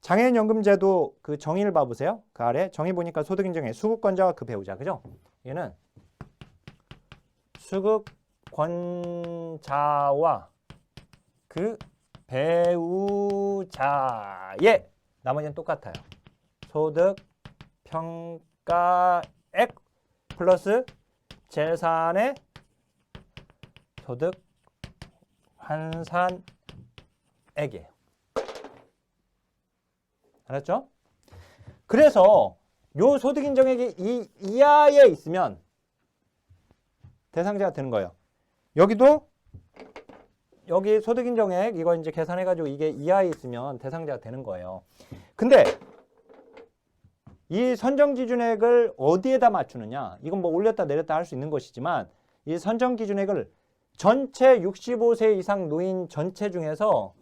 장애인연금제도 그 정의를 봐보세요. 그 아래 정의 보니까 소득인정의 수급권자와 그 배우자. 그죠? 얘는 수급권자와 그 배우자의 나머지는 똑같아요. 소득 평가액 플러스 재산의 소득 환산액이에요. 알았죠? 그래서 요 소득 인정액이 이 이하에 있으면 대상자가 되는 거예요. 여기도 여기 소득 인정액 이거 이제 계산해 가지고 이게 이하에 있으면 대상자가 되는 거예요. 근데 이 선정 기준액을 어디에다 맞추느냐? 이건 뭐 올렸다 내렸다 할 수 있는 것이지만 이 선정 기준액을 전체 65세 이상 노인 전체 중에서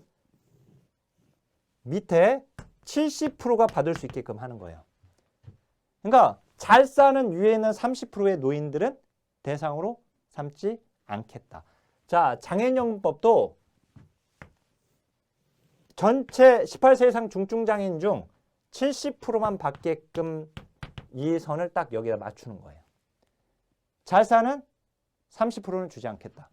밑에 70%가 받을 수 있게끔 하는 거예요. 그러니까 잘 사는 위에 있는 30%의 노인들은 대상으로 삼지 않겠다. 자, 장애인연금법도 전체 18세 이상 중증장애인 중 70%만 받게끔 이 선을 딱 여기다 맞추는 거예요. 잘 사는 30%는 주지 않겠다.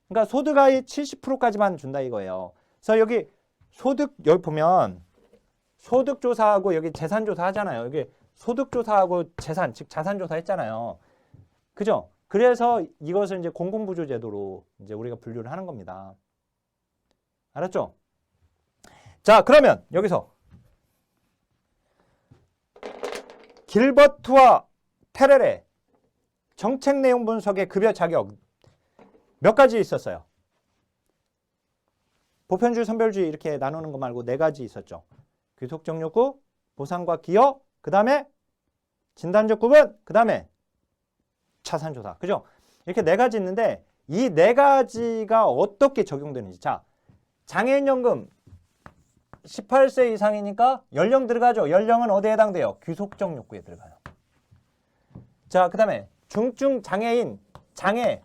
그러니까 소득하위 70%까지만 준다 이거예요. 그래서 여기 소득 여기 보면 소득조사하고 여기 재산조사 하잖아요. 여기 소득조사하고 재산, 즉 자산조사 했잖아요. 그죠? 그래서 이것을 이제 공공부조제도로 이제 우리가 분류를 하는 겁니다. 알았죠? 자, 그러면 여기서 길버트와 테렐의 정책 내용 분석의 급여 자격 몇 가지 있었어요. 보편주의, 선별주의 이렇게 나누는 거 말고 4가지 있었죠. 귀속적 욕구, 보상과 기여, 그 다음에 진단적 구분, 그 다음에 자산조사. 그죠? 이렇게 4가지 있는데 이 4가지가 어떻게 적용되는지. 자, 장애인연금 18세 이상이니까 연령 들어가죠. 연령은 어디에 해당돼요? 귀속적 욕구에 들어가요. 자, 그 다음에 중증 장애인, 장애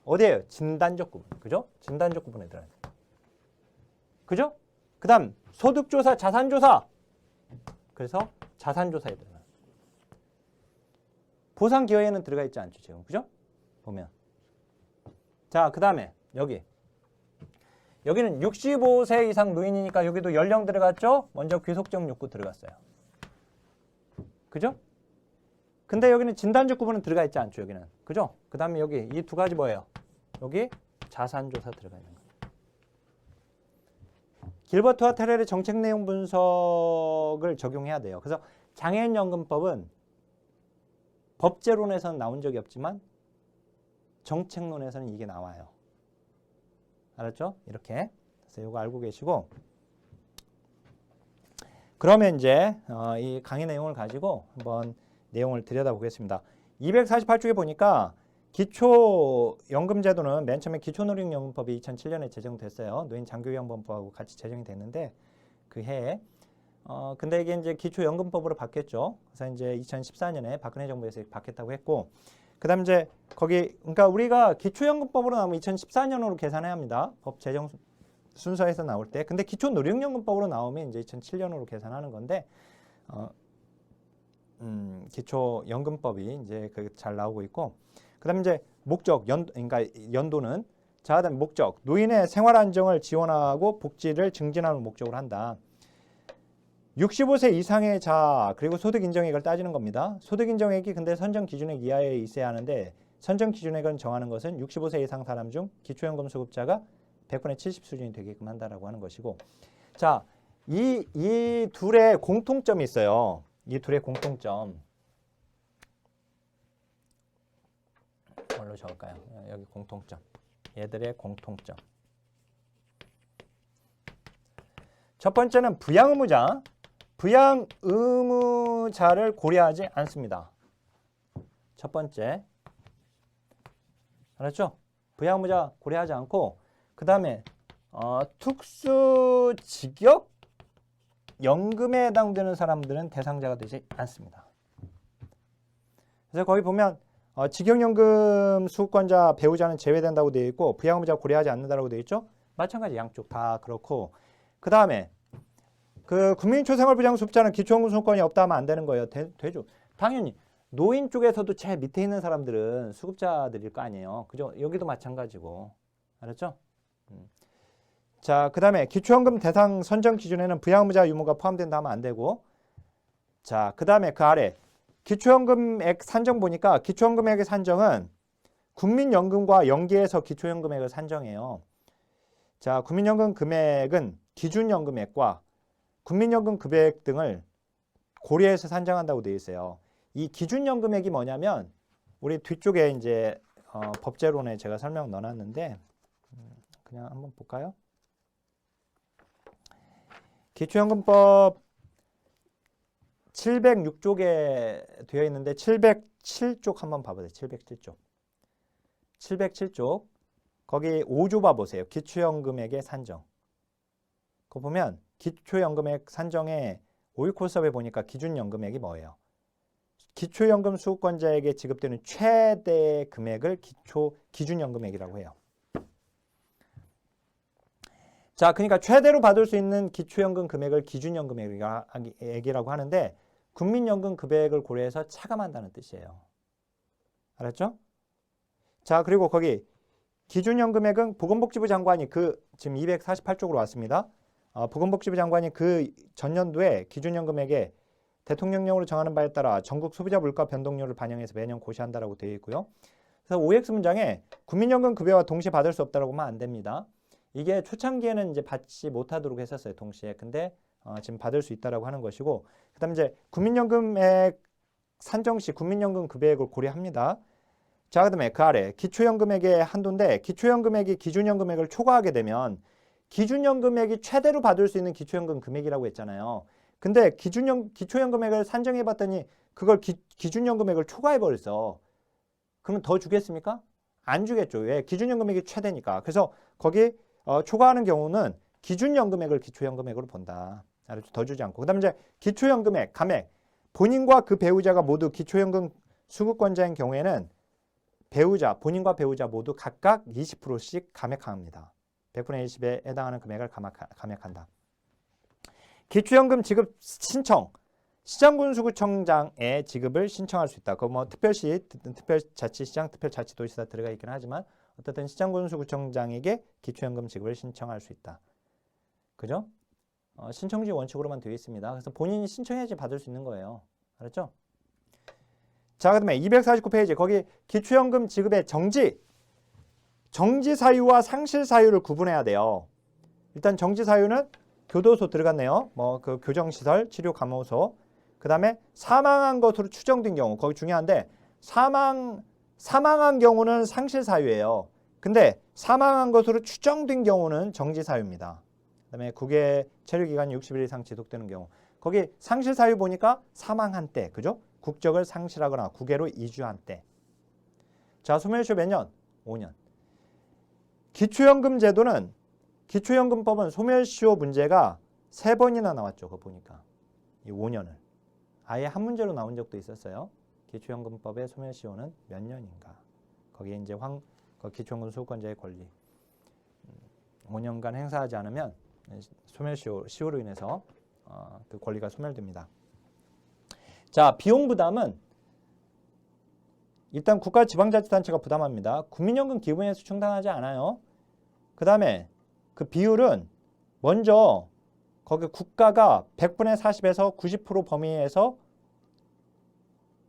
어디에요? 진단적 구분. 그죠? 진단적 구분에 들어가요. 그죠? 그 다음 소득조사, 자산조사. 그래서 자산조사에 들어가요. 보상기여에는 들어가 있지 않죠, 지금. 그죠? 보면. 자, 그 다음에 여기는 65세 이상 노인이니까 여기도 연령 들어갔죠? 먼저 귀속적 욕구 들어갔어요. 그죠? 근데 여기는 진단적 구분은 들어가 있지 않죠, 여기는. 그죠? 그 다음에 여기 이 2가지 뭐예요? 여기 자산조사 들어가 있는 거예요. 길버트와 테렐의 정책 내용 분석을 적용해야 돼요. 그래서 장애인연금법은 법제론에서는 나온 적이 없지만 정책론에서는 이게 나와요. 알았죠? 이렇게. 그래서 이거 알고 계시고, 그러면 이제 이 강의 내용을 가지고 한번 내용을 들여다보겠습니다. 248쪽에 보니까 기초연금제도는 맨 처음에 기초노령연금법이 2007년에 제정됐어요. 노인장교연금법하고 같이 제정이 됐는데 그 해에 근데 이게 이제 기초연금법으로 바뀌었죠. 그래서 이제 2014년에 박근혜 정부에서 바뀌었다고 했고, 그다음 이제 거기 그러니까 우리가 기초연금법으로 나오면 2014년으로 계산해야 합니다. 법 제정 순서에서 나올 때. 근데 기초노령연금법으로 나오면 이제 2007년으로 계산하는 건데 기초연금법이 이제 잘 나오고 있고, 그다음 이제 목적 그러니까 연도는 자, 그다음 목적 노인의 생활 안정을 지원하고 복지를 증진하는 목적으로 한다. 65세 이상의 자 그리고 소득 인정액을 따지는 겁니다. 소득 인정액이 근데 선정 기준액 이하에 있어야 하는데 선정 기준액을 정하는 것은 65세 이상 사람 중 기초연금 수급자가 100분의 70 수준이 되게끔 한다라고 하는 것이고, 자, 이 둘의 공통점이 있어요. 이 둘의 공통점. 뭘로 적을까요? 여기 공통점. 얘들의 공통점. 첫 번째는 부양 의무자를 고려하지 않습니다. 첫 번째. 알았죠? 부양무자 고려하지 않고 그 다음에 특수직역 연금에 해당되는 사람들은 대상자가 되지 않습니다. 그래서 거기 보면 직역연금 수급권자 배우자는 제외된다고 되어 있고 부양무자 고려하지 않는다고 되어 있죠. 마찬가지 양쪽 다 그렇고 그 다음에 그 국민초생활부장수급자는 기초연금 수급권이 없다 하면 안 되는 거예요. 되죠. 당연히 노인 쪽에서도 제일 밑에 있는 사람들은 수급자들일 거 아니에요. 그죠? 여기도 마찬가지고. 알았죠? 자, 그 다음에 기초연금 대상 선정 기준에는 부양무자 유무가 포함된다 하면 안 되고 자, 그 다음에 그 아래 기초연금액 산정 보니까 기초연금액의 산정은 국민연금과 연계해서 기초연금액을 산정해요. 자, 국민연금 금액은 기준연금액과 국민연금 급여액 등을 고려해서 산정한다고 되어 있어요. 이 기준연금액이 뭐냐면 우리 뒤쪽에 이제 법제론에 제가 설명 넣어놨는데 그냥 한번 볼까요? 기초연금법 706쪽에 되어 있는데 707쪽 한번 봐보세요. 707쪽. 707쪽. 거기 5조 봐보세요. 기초연금액의 산정. 그거 보면 기초연금액 산정에 5일 코스업에 보니까 기준연금액이 뭐예요? 기초연금 수급권자에게 지급되는 최대 금액을 기준연금액이라고 해요. 자, 그러니까 최대로 받을 수 있는 기초연금 금액을 기준연금액이라고 하는데 국민연금 급여액을 고려해서 차감한다는 뜻이에요. 알았죠? 자, 그리고 거기 기준연금액은 보건복지부 장관이 지금 248쪽으로 왔습니다. 보건복지부 장관이 그 전년도에 기준연금액에 대통령령으로 정하는 바에 따라 전국 소비자 물가 변동률을 반영해서 매년 고시한다라고 되어 있고요. 그래서 OX 문장에 국민연금 급여와 동시에 받을 수 없다라고 하면 안 됩니다. 이게 초창기에는 이제 받지 못하도록 했었어요. 동시에. 근데 지금 받을 수 있다라고 하는 것이고 그다음에 이제 국민연금액 산정 시 국민연금 급여액을 고려합니다. 자, 그다음에 그 아래 기초연금액의 한도인데 기초연금액이 기준연금액을 초과하게 되면 기준연금액이 최대로 받을 수 있는 기초연금 금액이라고 했잖아요. 근데 기초연금액을 산정해 봤더니 그걸 기준연금액을 초과해 버렸어. 그러면 더 주겠습니까? 안 주겠죠. 왜? 기준연금액이 최대니까. 그래서 거기 초과하는 경우는 기준연금액을 기초연금액으로 본다. 더 주지 않고. 그 다음에 이제 기초연금액, 감액. 본인과 그 배우자가 모두 기초연금 수급권자인 경우에는 본인과 배우자 모두 각각 20%씩 감액합니다. 100분의 20에 해당하는 금액을 감액한다. 기초연금 지급 신청. 시장군수구청장에 지급을 신청할 수 있다. 그 뭐 특별시, 특별자치시장, 특별자치도시다 들어가 있긴 하지만 어쨌든 시장군수구청장에게 기초연금 지급을 신청할 수 있다. 그죠? 신청지 원칙으로만 되어 있습니다. 그래서 본인이 신청해야지 받을 수 있는 거예요. 알았죠? 자, 그다음에 249페이지 거기 기초연금 지급의 정지 사유와 상실 사유를 구분해야 돼요. 일단 정지 사유는 교도소 들어갔네요. 뭐 그 교정시설, 치료감호소. 그 다음에 사망한 것으로 추정된 경우, 거기 중요한데 사망한 경우는 상실 사유예요. 근데 사망한 것으로 추정된 경우는 정지 사유입니다. 그 다음에 국외 체류 기간이 60일 이상 지속되는 경우, 거기 상실 사유 보니까 사망한 때, 그죠? 국적을 상실하거나 국외로 이주한 때. 자, 소멸시효 몇 년? 5년. 기초연금 제도는 기초연금법은 소멸시효 문제가 3번이나 나왔죠. 그거 보니까. 이 5년을. 아예 한 문제로 나온 적도 있었어요. 기초연금법의 소멸시효는 몇 년인가. 거기에 이제 기초연금 수급권자의 권리. 5년간 행사하지 않으면 소멸시효로 인해서 그 권리가 소멸됩니다. 자, 비용 부담은 일단 국가 지방자치단체가 부담합니다. 국민연금 기부에서 충당하지 않아요. 그 다음에 그 비율은 먼저 거기 국가가 100분의 40에서 90% 범위에서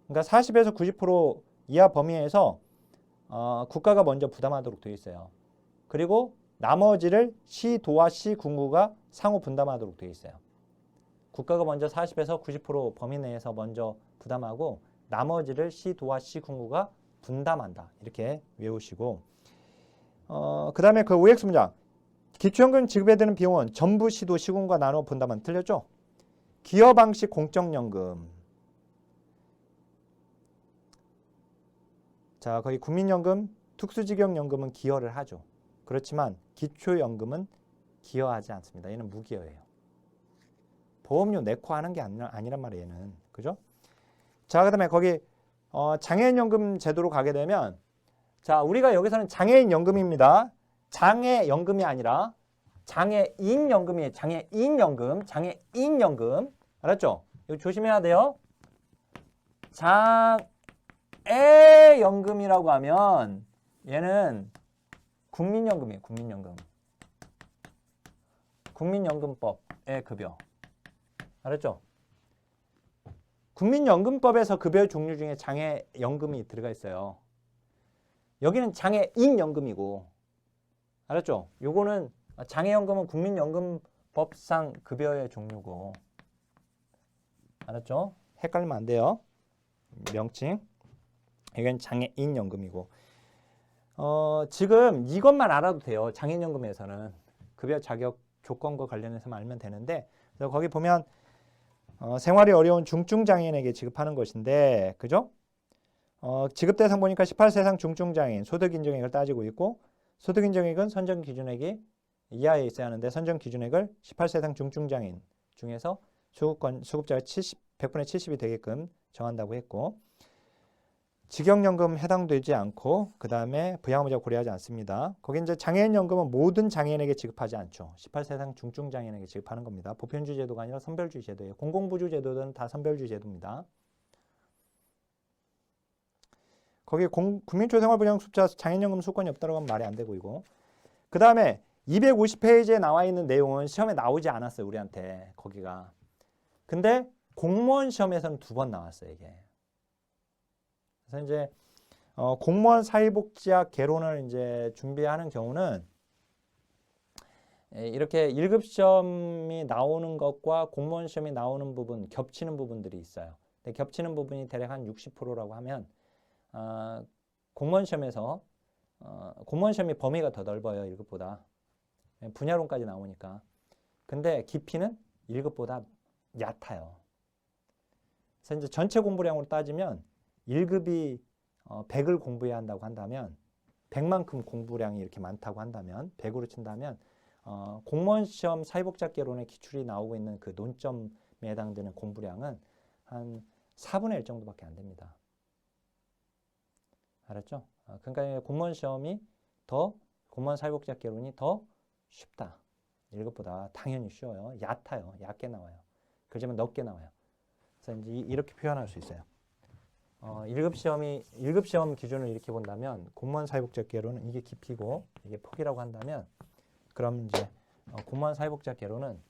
그러니까 40에서 90% 이하 범위에서 국가가 먼저 부담하도록 되어 있어요. 그리고 나머지를 시도와 시군구가 상호 분담하도록 되어 있어요. 국가가 먼저 40에서 90% 범위 내에서 먼저 부담하고 나머지를 시도와 시군구가 분담한다. 이렇게 외우시고 그 다음에 그 OX 문장 기초연금 지급에 드는 비용은 전부 시도 시군과 나눠 분담은 틀렸죠? 기여 방식 공적연금 자, 거기 국민연금, 특수직영연금은 기여를 하죠. 그렇지만 기초연금은 기여하지 않습니다. 얘는 무기여예요. 보험료 내고 하는 게 아니란 말이에요. 얘는. 그죠? 자, 그 다음에 거기 장애인연금 제도로 가게 되면 자, 우리가 여기서는 장애인연금입니다. 장애연금이 아니라 장애인연금이에요. 장애인연금. 장애인연금. 알았죠? 이거 조심해야 돼요. 장애연금이라고 하면 얘는 국민연금이에요. 국민연금. 국민연금법의 급여. 알았죠? 국민연금법에서 급여 종류 중에 장애연금이 들어가 있어요. 여기는 장애인연금이고, 알았죠? 요거는 장애연금은 국민연금법상 급여의 종류고, 알았죠? 헷갈리면 안 돼요. 명칭. 이건 장애인연금이고, 지금 이것만 알아도 돼요. 장애인연금에서는 급여 자격 조건과 관련해서만 알면 되는데, 그래서 거기 보면 생활이 어려운 중증장애인에게 지급하는 것인데, 그죠? 지급 대상 보니까 18세 이상 중증장애인 소득 인정액을 따지고 있고, 소득 인정액은 선정 기준액이 이하에 있어야 하는데 선정 기준액을 18세 이상 중증장애인 중에서 수급자가 100분의 70이 되게끔 정한다고 했고, 직영연금 해당되지 않고 그 다음에 부양의무자 고려하지 않습니다. 거기 이제 장애인연금은 모든 장애인에게 지급하지 않죠. 18세 이상 중증장애인에게 지급하는 겁니다. 보편주의 제도가 아니라 선별주의 제도예요. 공공부주 제도는 다 선별주의 제도입니다. 거기 국민초생활부양수급자 장애인연금 수권이 없다고 하면 말이 안 되고 이거. 그 다음에 250페이지에 나와 있는 내용은 시험에 나오지 않았어요. 우리한테 거기가. 근데 공무원 시험에서는 2번 나왔어요. 이게. 그래서 이제 공무원 사회복지학 개론을 이제 준비하는 경우는 이렇게 1급 시험이 나오는 것과 공무원 시험이 나오는 부분, 겹치는 부분들이 있어요. 근데 겹치는 부분이 대략 한 60%라고 하면 공무원 시험에서 공무원 시험이 범위가 더 넓어요. 1급보다. 분야론까지 나오니까. 근데 깊이는 1급보다 얕아요. 그래서 이제 전체 공부량으로 따지면 1급이 100을 공부해야 한다고 한다면 100만큼 공부량이 이렇게 많다고 한다면 100으로 친다면 공무원 시험 사회복지학개론의 기출이 나오고 있는 그 논점에 해당되는 공부량은 한 4분의 1 정도밖에 안 됩니다. 알았죠? 그러니까 공무원 시험이 공무원 사회복지학개론이 더 쉽다. 1급보다 당연히 쉬워요. 얕아요. 얕게 나와요. 그러지만 넓게 나와요. 그래서 이제 이렇게 표현할 수 있어요. 1급 시험 기준을 이렇게 본다면 공무원 사회복지학개론은 이게 깊이고 이게 폭이라고 한다면 그럼 이제 공무원 사회복지학개론은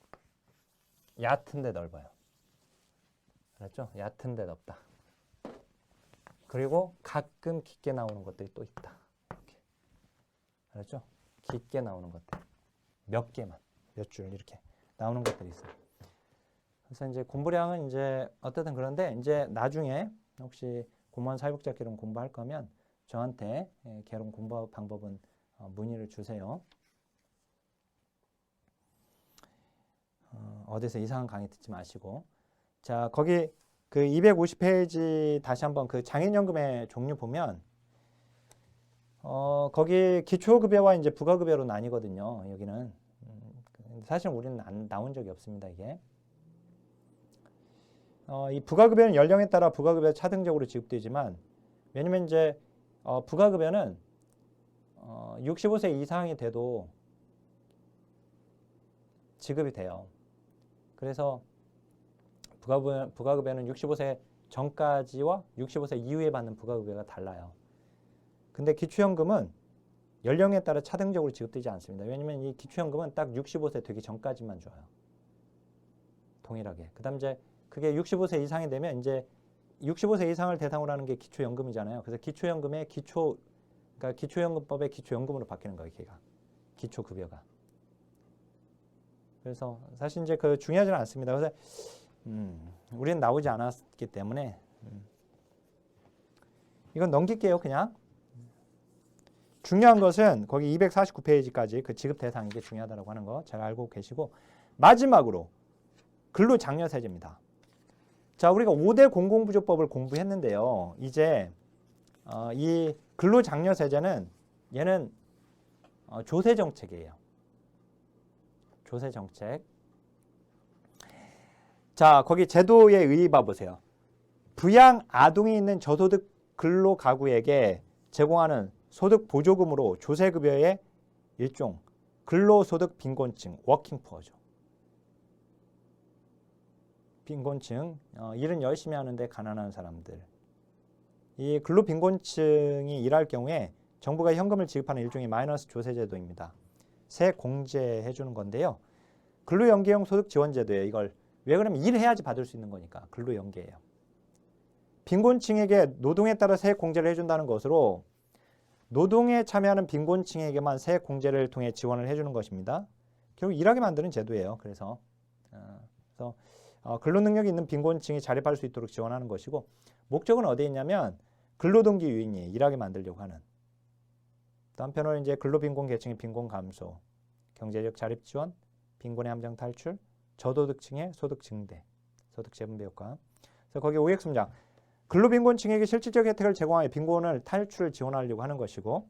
얕은데 넓어요. 알았죠? 얕은데 넓다. 그리고 가끔 깊게 나오는 것들이 또 있다. 이렇게. 알았죠? 깊게 나오는 것들. 몇 개만, 몇 줄 이렇게 나오는 것들이 있어요. 그래서 이제 공부량은 이제 어쨌든 그런데 이제 나중에 혹시 공무원 사회복지학 개론 공부할 거면 저한테 개론 공부 방법은 문의를 주세요. 어디서 이상한 강의 듣지 마시고. 자, 거기 그 250페이지 다시 한번 그 장애인연금의 종류 보면 거기 기초급여와 이제 부가급여로 나뉘거든요. 여기는 사실 우리는 나온 적이 없습니다. 이게 이 부가급여는 연령에 따라 부가급여 차등적으로 지급되지만 왜냐면 이제 부가급여는 65세 이상이 돼도 지급이 돼요. 그래서 부가급여는 65세 전까지와 65세 이후에 받는 부가급여가 달라요. 근데 기초연금은 연령에 따라 차등적으로 지급되지 않습니다. 왜냐면 이 기초연금은 딱 65세 되기 전까지만 줘요. 동일하게. 그 다음 이제 그게 65세 이상이 되면 이제 65세 이상을 대상으로 하는 게 기초연금이잖아요. 그래서 기초연금의 그러니까 기초연금법의 기초연금으로 바뀌는 거예요. 걔가. 기초급여가. 그래서 사실 이제 그 중요하지는 않습니다. 그래서 우리는 나오지 않았기 때문에 이건 넘길게요. 그냥. 중요한 것은 거기 249페이지까지 그 지급 대상 이게 중요하다고 하는 거 잘 알고 계시고 마지막으로 근로장려세제입니다. 자, 우리가 5대 공공부조법을 공부했는데요. 이제 이 근로장려세제는 얘는 조세정책이에요. 조세정책. 자, 거기 제도에 의의 봐보세요. 부양 아동이 있는 저소득 근로가구에게 제공하는 소득 보조금으로 조세급여의 일종, 근로소득 빈곤층, 워킹푸어죠. 빈곤층, 일은 열심히 하는데 가난한 사람들. 이 근로빈곤층이 일할 경우에 정부가 현금을 지급하는 일종의 마이너스 조세제도입니다. 세 공제해 주는 건데요. 근로연계형 소득지원제도예요. 이걸 왜 그러면 일해야지 받을 수 있는 거니까 근로연계예요. 빈곤층에게 노동에 따라 세액 공제를 해준다는 것으로 노동에 참여하는 빈곤층에게만 세액 공제를 통해 지원을 해주는 것입니다. 결국 일하게 만드는 제도예요. 그래서 근로능력이 있는 빈곤층이 자립할 수 있도록 지원하는 것이고 목적은 어디에 있냐면 근로동기 유인이에요. 일하게 만들려고 하는. 또 한편으로 이제 근로빈곤 계층의 빈곤 감소, 경제적 자립 지원, 빈곤의 함정 탈출, 저소득층의 소득 증대, 소득 재분배 효과. 그래서 거기 OX 문장. 근로빈곤층에게 실질적 혜택을 제공하여 빈곤을 탈출을 지원하려고 하는 것이고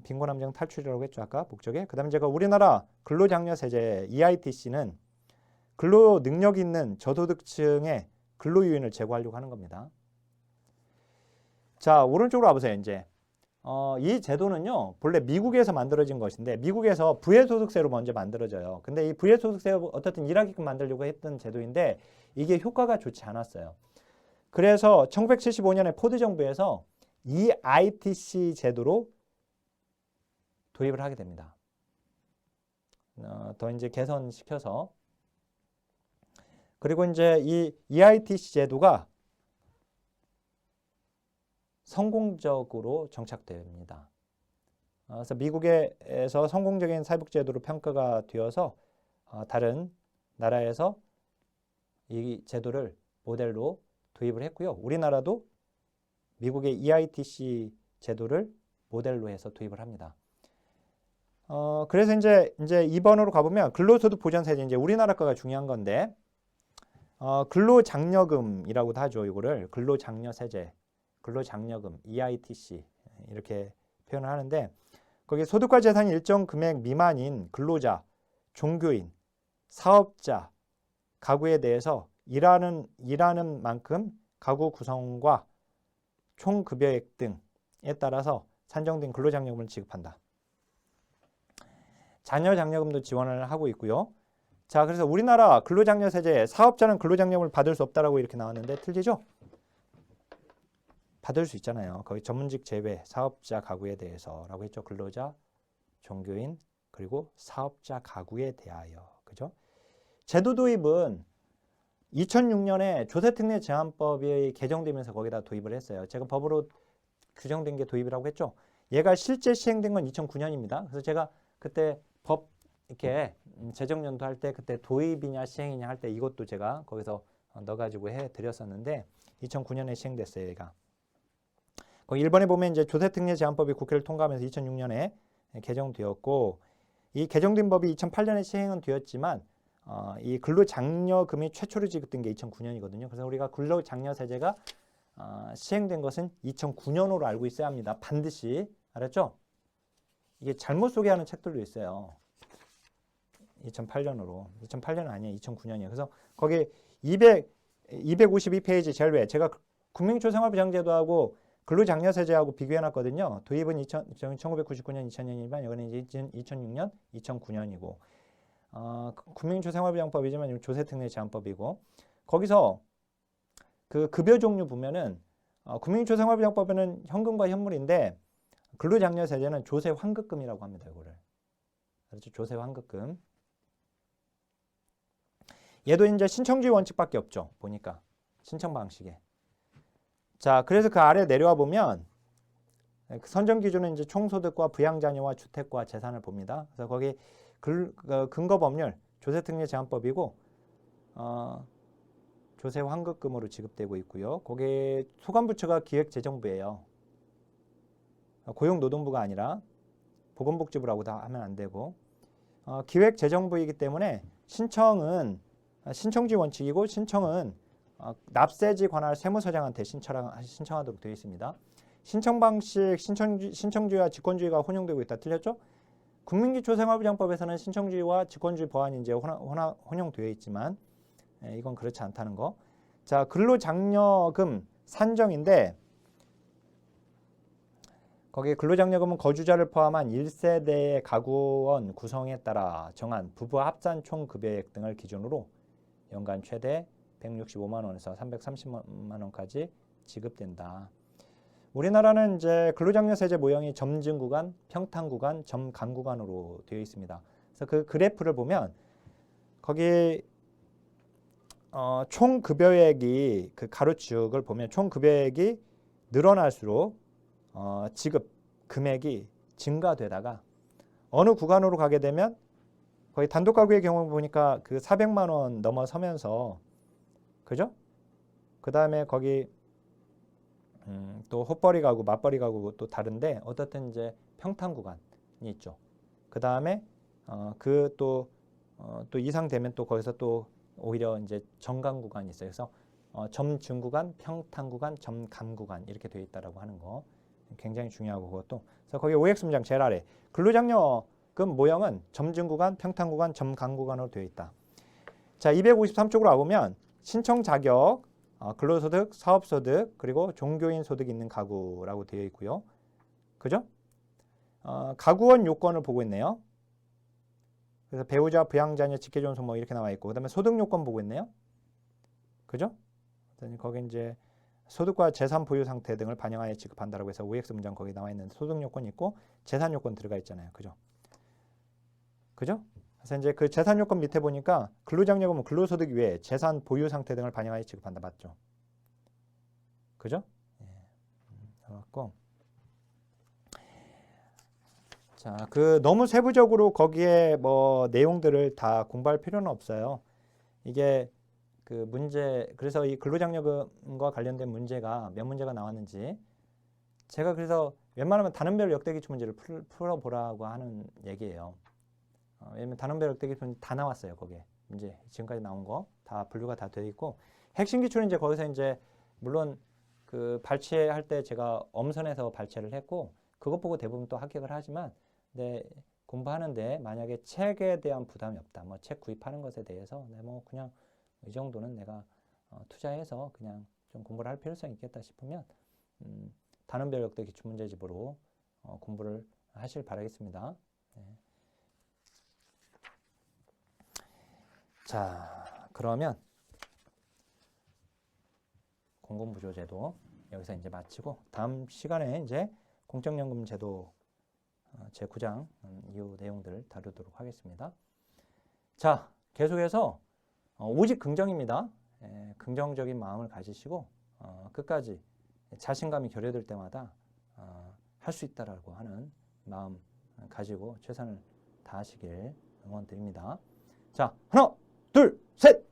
빈곤 함정 탈출이라고 했죠. 아까 목적에. 그 다음에 제가 우리나라 근로장려세제 EITC는 근로 능력이 있는 저소득층의 근로유인을 제고하려고 하는 겁니다. 자, 오른쪽으로 와보세요. 이제 이 제도는요 본래 미국에서 만들어진 것인데 미국에서 부의소득세로 먼저 만들어져요. 근데 이 부의소득세 어떻든 일하게끔 만들려고 했던 제도인데 이게 효과가 좋지 않았어요. 그래서 1975년에 포드 정부에서 EITC 제도로 도입을 하게 됩니다. 더 이제 개선시켜서. 그리고 이제 이 EITC 제도가 성공적으로 정착됩니다. 그래서 미국에서 성공적인 사회복지제도로 평가가 되어서 다른 나라에서 이 제도를 모델로 도입을 했고요. 우리나라도 미국의 EITC 제도를 모델로 해서 도입을 합니다. 그래서 이제 2번으로 가보면 근로소득 보전세제, 이제 우리나라 거가 중요한 건데 근로장려금이라고도 하죠. 이거를 근로장려세제, 근로장려금, EITC 이렇게 표현을 하는데 거기 소득과 재산이 일정 금액 미만인 근로자, 종교인, 사업자, 가구에 대해서 일하는 만큼 가구 구성과 총 급여액 등에 따라서 산정된 근로장려금을 지급한다. 자녀장려금도 지원을 하고 있고요. 자, 그래서 우리나라 근로장려세제 사업자는 근로장려금을 받을 수 없다라고 이렇게 나왔는데 틀리죠? 받을 수 있잖아요. 거기 전문직 제외 사업자 가구에 대해서라고 했죠. 근로자, 종교인, 그리고 사업자 가구에 대하여. 그죠? 제도 도입은 2006년에 조세특례 제한법이 개정되면서 거기다 도입을 했어요. 제가 법으로 규정된 게 도입이라고 했죠. 얘가 실제 시행된 건 2009년입니다. 그래서 제가 그때 법 이렇게 재정연도 할 때 그때 도입이냐 시행이냐 할 때 이것도 제가 거기서 넣어가지고 해드렸었는데 2009년에 시행됐어요. 얘가. 거기 1번에 보면 이제 조세특례 제한법이 국회를 통과하면서 2006년에 개정되었고 이 개정된 법이 2008년에 시행은 되었지만 이 근로장려금이 최초로 지급된 게 2009년이거든요. 그래서 우리가 근로장려세제가 시행된 것은 2009년으로 알고 있어야 합니다. 반드시. 알았죠? 이게 잘못 소개하는 책들도 있어요. 2008년으로. 2008년 아니에요. 2009년이에요. 그래서 거기 252페이지 제일 위에 제가 국민초생활보장제도하고 근로장려세제하고 비교해놨거든요. 도입은 1999년, 2000년이지만 이거는 이제 2006년, 2009년이고 국민초생활보장법이지만 조세특례 제한법이고 거기서 그 급여 종류 보면은 국민초생활보장법에는 현금과 현물인데 근로장려세제는 조세환급금이라고 합니다. 이거를. 그렇죠? 조세환급금. 얘도 이제 신청주의 원칙밖에 없죠. 보니까 신청 방식에. 자, 그래서 그 아래 내려와 보면 선정 기준은 이제 총소득과 부양자녀와 주택과 재산을 봅니다. 그래서 거기 근거법률 조세특례 제한법이고 조세환급금으로 지급되고 있고요. 거기 소관부처가 기획재정부예요. 고용노동부가 아니라 보건복지부라고 다 하면 안 되고 기획재정부이기 때문에 신청은 신청주의 원칙이고 신청은 납세지 관할 세무서장한테 신청하도록 되어 있습니다. 신청 방식, 신청주의와 직권주의가 혼용되고 있다. 틀렸죠? 국민기초생활보장법에서는 신청주의와 직권주의 보완이 이제 혼용되어 있지만 이건 그렇지 않다는 거. 자, 근로장려금 산정인데 거기에 근로장려금은 거주자를 포함한 1세대의 가구원 구성에 따라 정한 부부 합산 총급여액 등을 기준으로 연간 최대 165만 원에서 330만 원까지 지급된다. 우리나라는 이제 근로장려세제 모형이 점증구간, 평탄구간, 점간구간으로 되어 있습니다. 그래서 그 그래프를 보면 거기 총급여액이 그 가로축을 보면 총급여액이 늘어날수록 지급 금액이 증가되다가 어느 구간으로 가게 되면 거의 단독가구의 경우 보니까 그 400만 원 넘어서면서 그죠? 그 다음에 거기 또 헛벌이 가구, 맞벌이 가구 또 다른데 어떻든 이제 평탄 구간이 있죠. 그 다음에 또 이상 되면 또 거기서 또 오히려 이제 정강 구간이 있어요. 그래서 점증 구간, 평탄 구간, 점감 구간 이렇게 되어 있다라고 하는 거 굉장히 중요하고 그것도. 그래서 거기 OX 문장 제일 아래 근로장려금 모형은 점증 구간, 평탄 구간, 점감 구간으로 되어 있다. 자, 253쪽으로 와보면 신청 자격, 근로소득, 사업소득, 그리고 종교인 소득이 있는 가구라고 되어 있고요. 그죠? 가구원 요건을 보고 있네요. 그래서 배우자, 부양자녀, 직계존속 뭐 이렇게 나와 있고, 그 다음에 소득 요건 보고 있네요. 그죠? 거기 이제 소득과 재산 보유 상태 등을 반영하여 지급한다라고 해서 OX 문장 거기 나와 있는데 소득 요건이 있고 재산 요건 들어가 있잖아요. 그죠? 그죠? 그래서 이제 그 재산 요건 밑에 보니까 근로장려금은 근로소득 외에 재산 보유 상태 등을 반영하여 지급한다. 맞죠? 그죠? 예. 그렇고 자, 너무 세부적으로 거기에 뭐 내용들을 다 공부할 필요는 없어요. 이게 그 문제, 그래서 이 근로장려금과 관련된 문제가 몇 문제가 나왔는지 제가 그래서 웬만하면 단원별 역대기출 문제를 풀어보라고 하는 얘기예요. 왜냐면 단원별 역대기출 다 나왔어요. 거기에 문제 지금까지 나온 거 다 분류가 다 되어 있고 핵심 기출은 이제 거기서 이제 물론 그 발췌할 때 제가 엄선해서 발췌를 했고 그것 보고 대부분 또 합격을 하지만 네, 공부하는데 만약에 책에 대한 부담이 없다. 뭐 책 구입하는 것에 대해서 뭐 그냥 이 정도는 내가 투자해서 그냥 좀 공부를 할 필요성이 있겠다 싶으면 단원별 역대 기출문제집으로 공부를 하실 바라겠습니다. 네. 자, 그러면 공공부조제도 여기서 이제 마치고 다음 시간에 이제 공적연금제도 제9장 이후 내용들 다루도록 하겠습니다. 자, 계속해서 오직 긍정입니다. 긍정적인 마음을 가지시고 끝까지 자신감이 결여될 때마다 할 수 있다라고 하는 마음 가지고 최선을 다하시길 응원드립니다. 자, 하나, 둘, 셋!